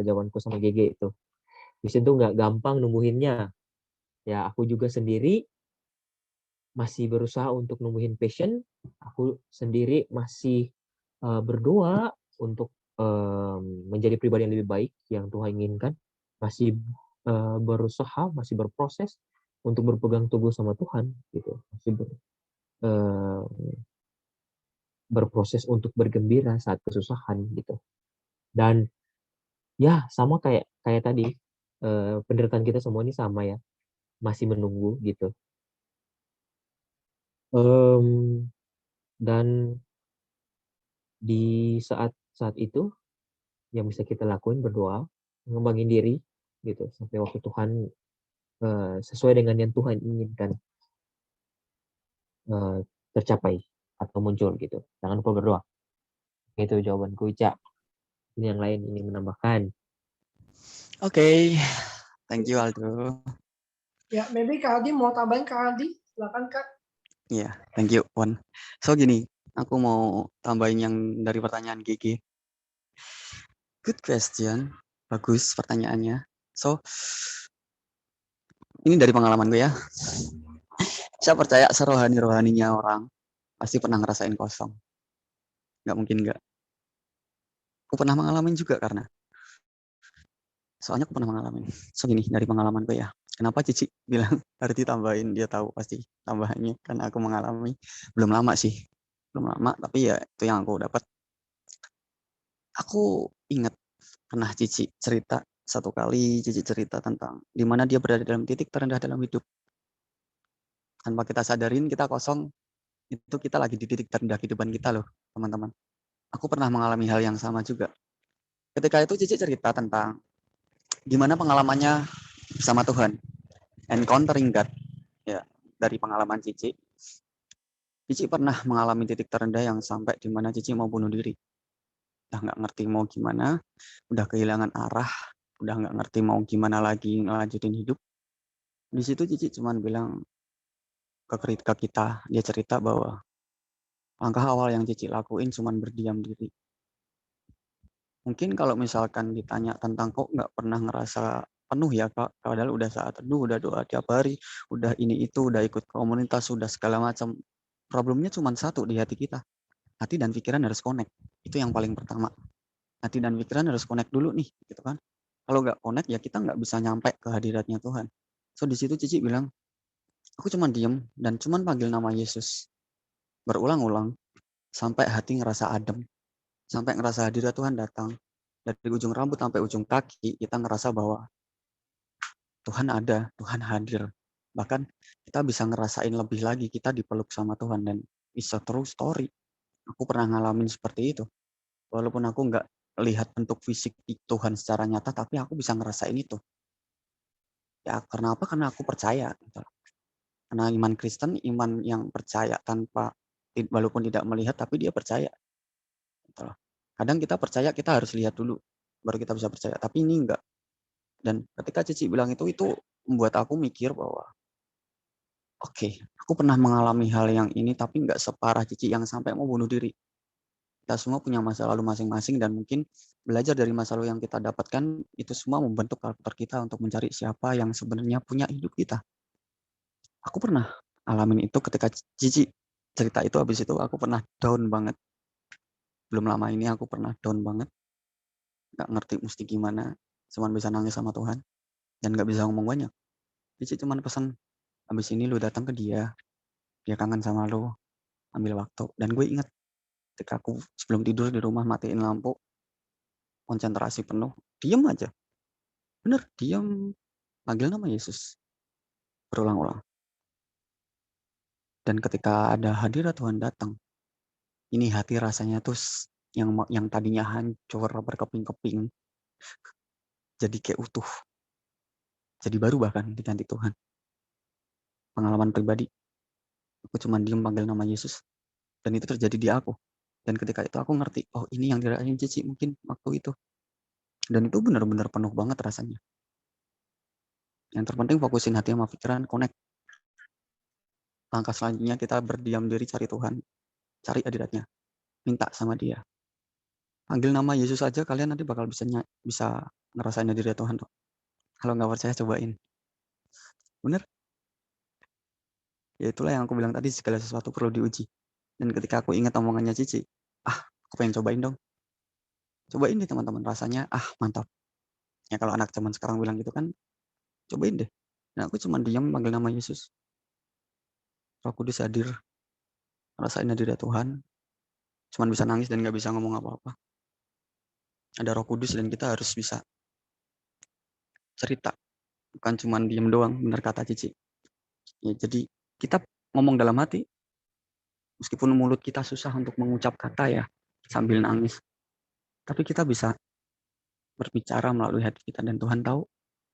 jawabanku sama GG itu. Passion tuh nggak gampang numbuhinnya. Ya aku juga sendiri masih berusaha untuk numbuhin passion. Aku sendiri masih berdoa untuk menjadi pribadi yang lebih baik yang Tuhan inginkan. Masih berusaha, masih berproses untuk berpegang teguh sama Tuhan gitu. Masih berproses untuk bergembira saat kesusahan gitu. Dan ya sama kayak tadi penderitaan kita semua ini sama ya, masih menunggu gitu. Dan di saat itu yang bisa kita lakuin berdoa, mengembangin diri gitu sampai waktu Tuhan sesuai dengan yang Tuhan inginkan tercapai atau muncul gitu. Jangan lupa berdoa. Itu jawabanku, Ica. Ini yang lain ingin menambahkan. Oke. Thank you Aldo. Ya, maybe Kak Aldi mau tambahin, Kak Aldi. Silakan, Kak. Iya, thank you Wan. So gini, aku mau tambahin yang dari pertanyaan Gigi. Good question. Bagus pertanyaannya. So, ini dari pengalaman gue ya. Saya percaya serohani-rohaninya orang pasti pernah ngerasain kosong. Nggak mungkin nggak. Aku pernah mengalami juga soalnya aku pernah mengalami. So gini, dari pengalaman gue ya. Kenapa Cici bilang harus ditambahin? Dia tahu pasti tambahannya. Karena aku mengalami. Belum lama sih. Belum lama, tapi ya itu yang aku dapat. Aku ingat pernah Cici cerita satu kali. Cici cerita tentang di mana dia berada dalam titik terendah dalam hidup. Tanpa kita sadarin, kita kosong. Itu kita lagi di titik terendah kehidupan kita loh, teman-teman. Aku pernah mengalami hal yang sama juga. Ketika itu Cici cerita tentang gimana pengalamannya sama Tuhan, encountering God. Ya, dari pengalaman Cici pernah mengalami titik terendah yang sampai di mana Cici mau bunuh diri. Udah nggak ngerti mau gimana, udah kehilangan arah, udah nggak ngerti mau gimana lagi ngelanjutin hidup. Di situ Cici cuman bilang ke kita, dia cerita bahwa langkah awal yang Cici lakuin cuman berdiam diri. Mungkin kalau misalkan ditanya tentang kok nggak pernah ngerasa penuh ya Kak, padahal udah saat teduh, udah doa tiap hari, udah ini itu, udah ikut komunitas, udah segala macam. Problemnya cuma satu di hati kita. Hati dan pikiran harus connect. Itu yang paling pertama. Hati dan pikiran harus connect dulu nih, gitu kan. Kalau nggak connect ya kita nggak bisa nyampe ke hadiratnya Tuhan. So di situ Cici bilang, aku cuma diem dan cuma panggil nama Yesus. Berulang-ulang sampai hati ngerasa adem. Sampai ngerasa hadirat Tuhan datang. Dari ujung rambut sampai ujung kaki, kita ngerasa bahwa Tuhan ada, Tuhan hadir. Bahkan kita bisa ngerasain lebih lagi, kita dipeluk sama Tuhan. Dan it's a true story. Aku pernah ngalamin seperti itu. Walaupun aku nggak lihat bentuk fisik Tuhan secara nyata, tapi aku bisa ngerasain itu. Ya karena apa? Karena aku percaya. Gitu. Karena iman Kristen, iman yang percaya tanpa, walaupun tidak melihat, tapi dia percaya. Gitu. Kadang kita percaya kita harus lihat dulu baru kita bisa percaya, tapi ini enggak. Dan ketika Cici bilang itu membuat aku mikir bahwa oke, aku pernah mengalami hal yang ini tapi enggak separah Cici yang sampai mau bunuh diri. Kita semua punya masa lalu masing-masing dan mungkin belajar dari masa lalu yang kita dapatkan itu semua membentuk karakter kita untuk mencari siapa yang sebenarnya punya hidup kita. Aku pernah alamin itu ketika Cici cerita itu, habis itu aku pernah down banget. Belum lama ini aku pernah down banget. Nggak ngerti mesti gimana, cuman bisa nangis sama Tuhan dan nggak bisa ngomong banyak. Cici cuman pesan, habis ini lu datang ke dia kangen sama lu, ambil waktu. Dan gue ingat ketika aku sebelum tidur di rumah matiin lampu, konsentrasi penuh, diem aja, bener diem, panggil nama Yesus berulang-ulang. Dan ketika ada hadirat Tuhan datang, ini hati rasanya tuh yang tadinya hancur berkeping-keping jadi kayak utuh, jadi baru bahkan diganti Tuhan. Pengalaman pribadi, aku cuma diem panggil nama Yesus dan itu terjadi di aku. Dan ketika itu aku ngerti, oh ini yang dirasain Cici mungkin waktu itu. Dan itu benar-benar penuh banget rasanya. Yang terpenting fokusin hati sama pikiran, connect. Langkah selanjutnya kita berdiam diri cari Tuhan, cari hadiratnya, minta sama dia. Panggil nama Yesus aja, kalian nanti bakal bisa ngerasain hadirat Tuhan tuh. Kalau nggak percaya cobain. Bener? Ya itulah yang aku bilang tadi, segala sesuatu perlu diuji. Dan ketika aku ingat omongannya Cici, aku pengen cobain dong. Cobain deh teman-teman, rasanya mantap. Ya kalau anak zaman sekarang bilang gitu kan, cobain deh. Nah aku cuma diam panggil nama Yesus. Roh Kudus hadir, rasain hadirat Tuhan. Cuman bisa nangis dan nggak bisa ngomong apa-apa. Ada Roh Kudus dan kita harus bisa cerita, bukan cuma diem doang, benar kata Cici. Ya, jadi kita ngomong dalam hati, meskipun mulut kita susah untuk mengucap kata ya, sambil nangis. Tapi kita bisa berbicara melalui hati kita dan Tuhan tahu,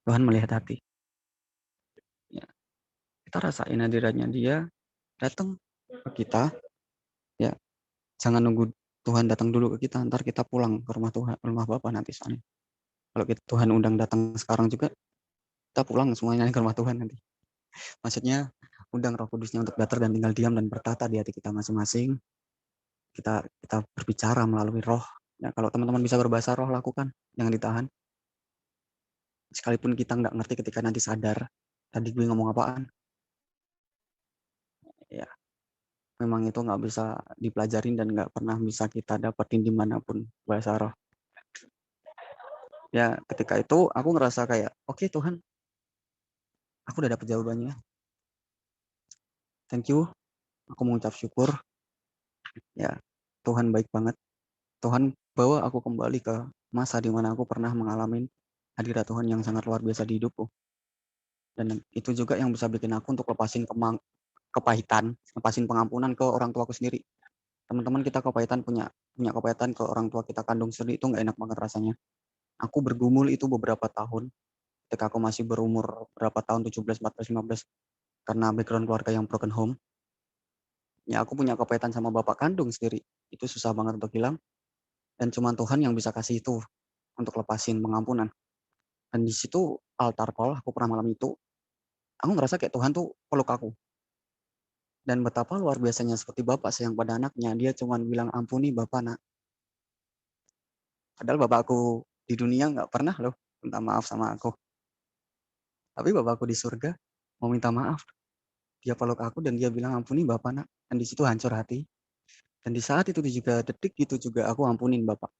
Tuhan melihat hati. Ya, kita rasain hadiratnya dia datang ke kita. Ya, jangan nunggu Tuhan datang dulu ke kita, ntar kita pulang ke rumah Tuhan, rumah Bapa nanti soalnya. Kalau Tuhan undang datang sekarang juga, Kita pulang semuanya ke rumah Tuhan nanti. Maksudnya undang Roh Kudusnya untuk datang dan tinggal diam dan bertata di hati kita masing-masing. Kita berbicara melalui roh. Nah, kalau teman-teman bisa berbahasa roh, lakukan. Jangan ditahan. Sekalipun kita nggak ngerti ketika nanti sadar, tadi gue ngomong apaan. Ya, memang itu nggak bisa dipelajarin dan nggak pernah bisa kita dapetin dimanapun bahasa roh. Ya, ketika itu aku ngerasa kayak, oke Tuhan, aku udah dapet jawabannya. Thank you. Aku mengucap syukur. Ya, Tuhan baik banget. Tuhan bawa aku kembali ke masa di mana aku pernah mengalami hadirat Tuhan yang sangat luar biasa di hidupku. Dan itu juga yang bisa bikin aku untuk lepasin kepahitan, lepasin pengampunan ke orang tuaku sendiri. Teman-teman, kita kepahitan punya kepahitan ke orang tua kita kandung sendiri, itu nggak enak banget rasanya. Aku bergumul itu beberapa tahun, ketika aku masih berumur berapa tahun, 17, 14, 15, karena background keluarga yang broken home. Ya, aku punya kepahitan sama bapak kandung sendiri. Itu susah banget untuk hilang. Dan cuma Tuhan yang bisa kasih itu untuk lepasin pengampunan. Dan di situ altar call, aku pernah malam itu, aku ngerasa kayak Tuhan tuh peluk aku. Dan betapa luar biasanya seperti bapak sayang pada anaknya, dia cuma bilang ampuni bapak nak. Padahal bapakku di dunia nggak pernah loh minta maaf sama aku. Tapi bapakku di surga mau minta maaf. Dia peluk aku dan dia bilang ampuni bapak nak. Dan di situ hancur hati. Dan di saat itu juga detik itu juga aku ampunin bapak.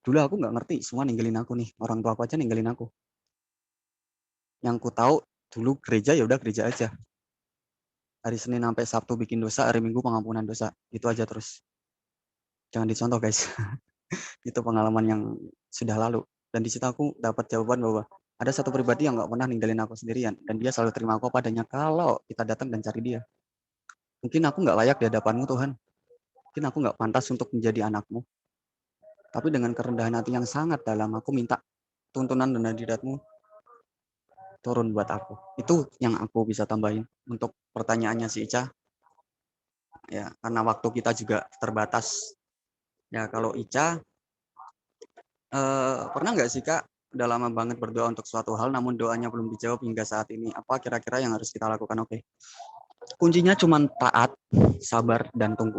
Dulu aku nggak ngerti, semua ninggalin aku nih. Orang tua aku aja ninggalin aku. Yang ku tahu dulu gereja ya udah gereja aja. Hari Senin sampai Sabtu bikin dosa, hari Minggu pengampunan dosa. Itu aja terus. Jangan dicontoh guys. Itu pengalaman yang sudah lalu. Dan di situ aku dapat jawaban bahwa ada satu pribadi yang nggak pernah ninggalin aku sendirian. Dan dia selalu terima aku padanya kalau kita datang dan cari dia. Mungkin aku nggak layak di hadapanmu Tuhan. Mungkin aku nggak pantas untuk menjadi anakmu. Tapi dengan kerendahan hati yang sangat dalam, aku minta tuntunan dan hadiratmu turun buat aku. Itu yang aku bisa tambahin untuk pertanyaannya si Ica. Ya, karena waktu kita juga terbatas. Ya, kalau Ica, pernah nggak sih Kak, udah lama banget berdoa untuk suatu hal, namun doanya belum dijawab hingga saat ini. Apa kira-kira yang harus kita lakukan? Oke. Kuncinya cuma taat, sabar, dan tunggu.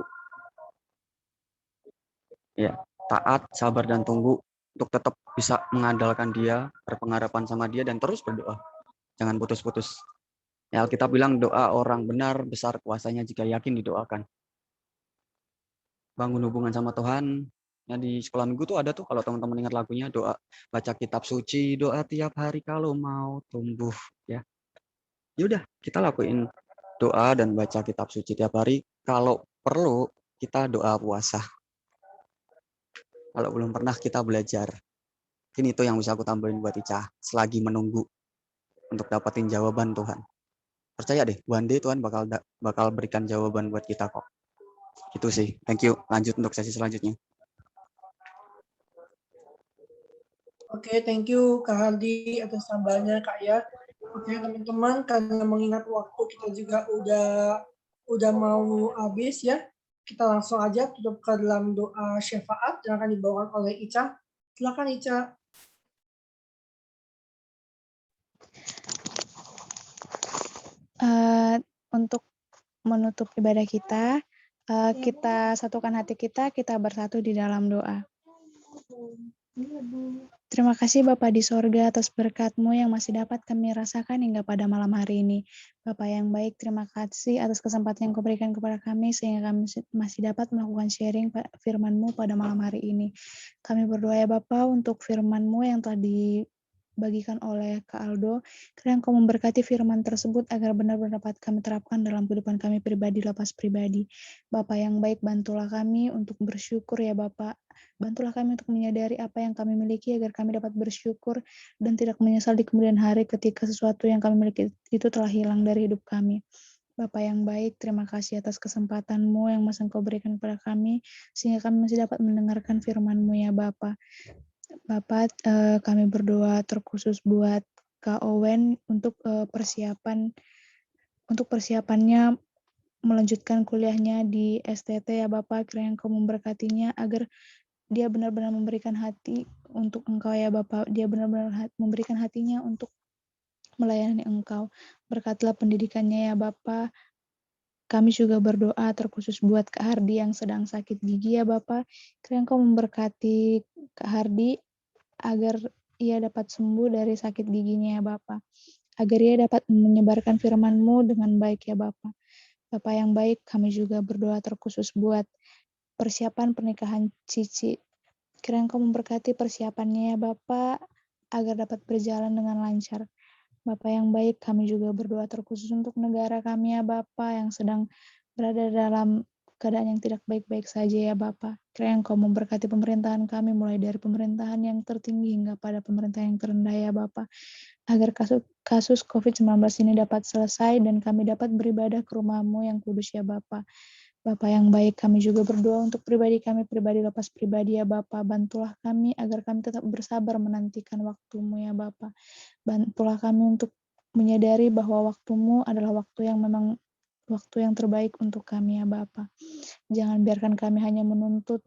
Ya, taat, sabar, dan tunggu untuk tetap bisa mengandalkan dia, berpengharapan sama dia, dan terus berdoa. Jangan putus-putus. Ya, Alkitab bilang doa orang benar besar kuasanya jika yakin didoakan. Bangun hubungan sama Tuhan. Ya, di sekolah minggu tuh ada tuh kalau teman-teman ingat lagunya, doa baca kitab suci, doa tiap hari kalau mau tumbuh. Ya, yaudah kita lakuin doa dan baca kitab suci tiap hari. Kalau perlu kita doa puasa. Kalau belum pernah kita belajar. Mungkin itu yang bisa aku tambahin buat Ica selagi menunggu untuk dapetin jawaban Tuhan. Percaya deh, one day Tuhan bakal berikan jawaban buat kita kok. Itu sih. Thank you. Lanjut untuk sesi selanjutnya. Oke, thank you Kak Hardi atas tambahannya Kak ya. Oke teman-teman, karena mengingat waktu kita juga udah mau habis ya, kita langsung aja tutup ke dalam doa syafaat yang akan dibawakan oleh Ica. Silakan Ica. Untuk menutup ibadah kita, kita satukan hati kita bersatu di dalam doa. Terima kasih Bapa di sorga atas berkat-Mu yang masih dapat kami rasakan hingga pada malam hari ini. Bapa yang baik, terima kasih atas kesempatan yang Kau berikan kepada kami sehingga kami masih dapat melakukan sharing firman-Mu pada malam hari ini. Kami berdoa ya Bapa untuk firman-Mu yang telah dibagikan oleh Kak Aldo. Kiranya Kau memberkati firman tersebut agar benar-benar dapat kami terapkan dalam kehidupan kami pribadi lepas pribadi. Bapa yang baik, bantulah kami untuk bersyukur ya Bapa. Bantulah kami untuk menyadari apa yang kami miliki agar kami dapat bersyukur dan tidak menyesal di kemudian hari ketika sesuatu yang kami miliki itu telah hilang dari hidup kami. Bapa yang baik, terima kasih atas kesempatan-Mu yang masih Engkau berikan kepada kami, sehingga kami masih dapat mendengarkan firman-Mu ya Bapa. Bapa, kami berdoa terkhusus buat Kak Owen untuk persiapannya melanjutkan kuliahnya di STT ya Bapak, kiranya Engkau memberkatinya agar dia benar-benar memberikan hati untuk Engkau ya Bapa. Dia benar-benar memberikan hatinya untuk melayani Engkau. Berkatilah pendidikannya ya Bapa. Kami juga berdoa terkhusus buat Kak Hardi yang sedang sakit gigi ya Bapa. Kiranya Engkau memberkati Kak Hardi agar ia dapat sembuh dari sakit giginya ya Bapa. Agar ia dapat menyebarkan firman-Mu dengan baik ya Bapa. Bapa yang baik, kami juga berdoa terkhusus buat persiapan pernikahan Cici. Kiranya Engkau memberkati persiapannya ya Bapa agar dapat berjalan dengan lancar. Bapa yang baik, kami juga berdoa terkhusus untuk negara kami ya Bapa yang sedang berada dalam keadaan yang tidak baik-baik saja ya Bapa. Kiranya Engkau memberkati pemerintahan kami mulai dari pemerintahan yang tertinggi hingga pada pemerintahan yang terendah ya Bapa. Agar kasus COVID-19 ini dapat selesai dan kami dapat beribadah ke rumah-Mu yang kudus ya Bapa. Bapa yang baik, kami juga berdoa untuk pribadi kami, pribadi lepas pribadi ya Bapa. Bantulah kami agar kami tetap bersabar menantikan waktu-Mu ya Bapa. Bantulah kami untuk menyadari bahwa waktu-Mu adalah waktu yang memang waktu yang terbaik untuk kami ya Bapa. Jangan biarkan kami hanya menuntut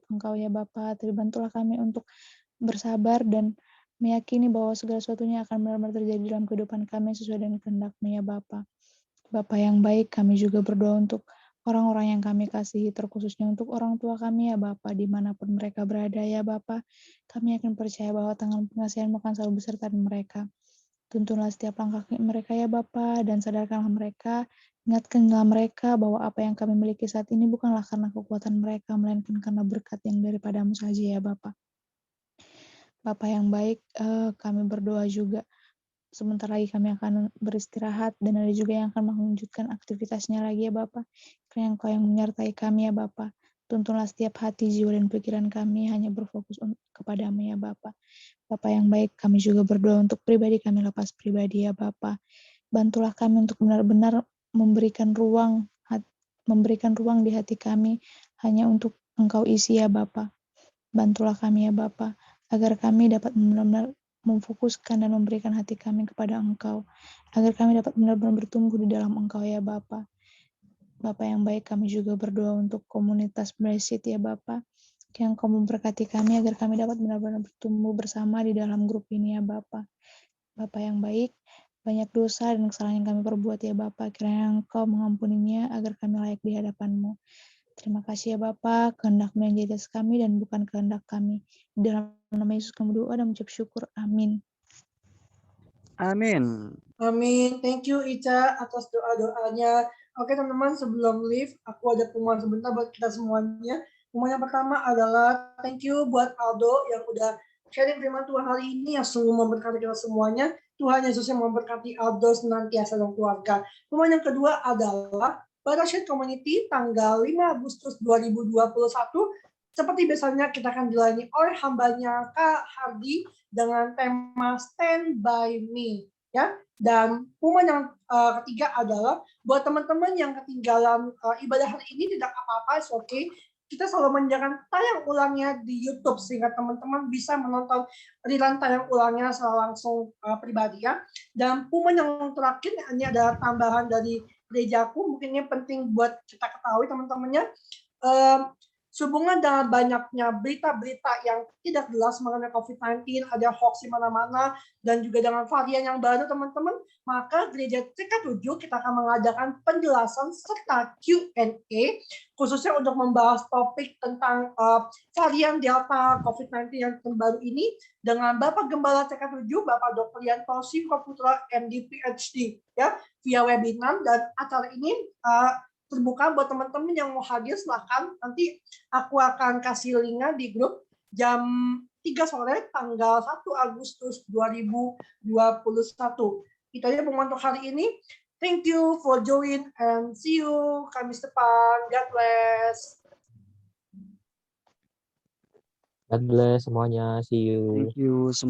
Engkau ya Bapa, tapi bantulah kami untuk bersabar dan meyakini bahwa segala sesuatunya akan benar-benar terjadi dalam kehidupan kami sesuai dengan kehendak-Mu ya Bapa. Bapa yang baik, kami juga berdoa untuk orang-orang yang kami kasihi, terkhususnya untuk orang tua kami ya Bapa, dimanapun mereka berada ya Bapa. Kami akan percaya bahwa tangan pengasihan-Mu akan selalu beserta mereka. Tuntunlah setiap langkah mereka ya Bapa, dan sadarkanlah mereka, ingatkanlah mereka bahwa apa yang kami miliki saat ini bukanlah karena kekuatan mereka, melainkan karena berkat yang daripada-Mu saja ya Bapa. Bapa yang baik, kami berdoa juga. Sebentar lagi kami akan beristirahat dan ada juga yang akan melanjutkan aktivitasnya lagi ya Bapa. Kiranya Engkau yang menyertai kami ya Bapa. Tuntunlah setiap hati, jiwa, dan pikiran kami hanya berfokus kepada-Mu ya Bapa. Bapa yang baik, kami juga berdoa untuk pribadi kami lepas pribadi ya Bapa. Bantulah kami untuk benar-benar memberikan ruang di hati kami hanya untuk Engkau isi ya Bapa. Bantulah kami ya Bapa, agar kami dapat benar-benar memfokuskan dan memberikan hati kami kepada Engkau, agar kami dapat benar-benar bertumbuh di dalam Engkau ya Bapa. Bapa yang baik, kami juga berdoa untuk komunitas Blessed ya Bapa, yang Engkau memberkati kami agar kami dapat benar-benar bertumbuh bersama di dalam grup ini ya Bapa. Bapa yang baik, banyak dosa dan kesalahan yang kami perbuat ya Bapa, kiranya Engkau mengampuninya agar kami layak di hadapan-Mu. Terima kasih ya Bapa, kehendak-Mu yang jadi atas kami dan bukan kehendak kami. Di dalam nama Yesus kami berdoa dan mengucap syukur. Amin. Amin. Amin. Thank you Ica atas doa-doanya. Oke teman-teman, sebelum leave, aku ada pengumuman sebentar buat kita semuanya. Pengumuman yang pertama adalah thank you buat Aldo yang udah sharing firman Tuhan hari ini yang sungguh memberkati kita semuanya. Tuhan Yesus yang memberkati Aldo senantiasa dan keluarga. Pengumuman yang kedua adalah pada Share Community tanggal 5 Agustus 2021, seperti biasanya kita akan dilayani oleh hambanya Kak Hardi dengan tema Stand By Me. Ya, dan pengumuman yang ketiga adalah buat teman-teman yang ketinggalan ibadah hari ini tidak apa-apa, it's okay. Kita selalu menyediakan tayang ulangnya di YouTube sehingga teman-teman bisa menonton rerun tayang ulangnya secara langsung pribadi ya. Dan pengumuman yang terakhir ini ada tambahan dari gerejaku, mungkin ini penting buat kita ketahui teman-temannya. Sehubungan dengan banyaknya berita-berita yang tidak jelas mengenai COVID-19, ada hoax di mana-mana, dan juga dengan varian yang baru, teman-teman, maka Gereja TK7 kita akan mengadakan penjelasan serta Q&A, khususnya untuk membahas topik tentang varian Delta COVID-19 yang terbaru ini, dengan Bapak Gembala TK7, Bapak Dr. Yanto Simko Putra, MD PhD, ya, via webinar, dan acara ini terbuka buat teman-teman yang mau hadir, silahkan. Nanti aku akan kasih linknya di grup jam 3 sore tanggal 1 Agustus 2021. Itu aja pengumuman untuk hari ini. Thank you for join and see you Kamis depan. God bless. God bless semuanya. See you. Thank you semua.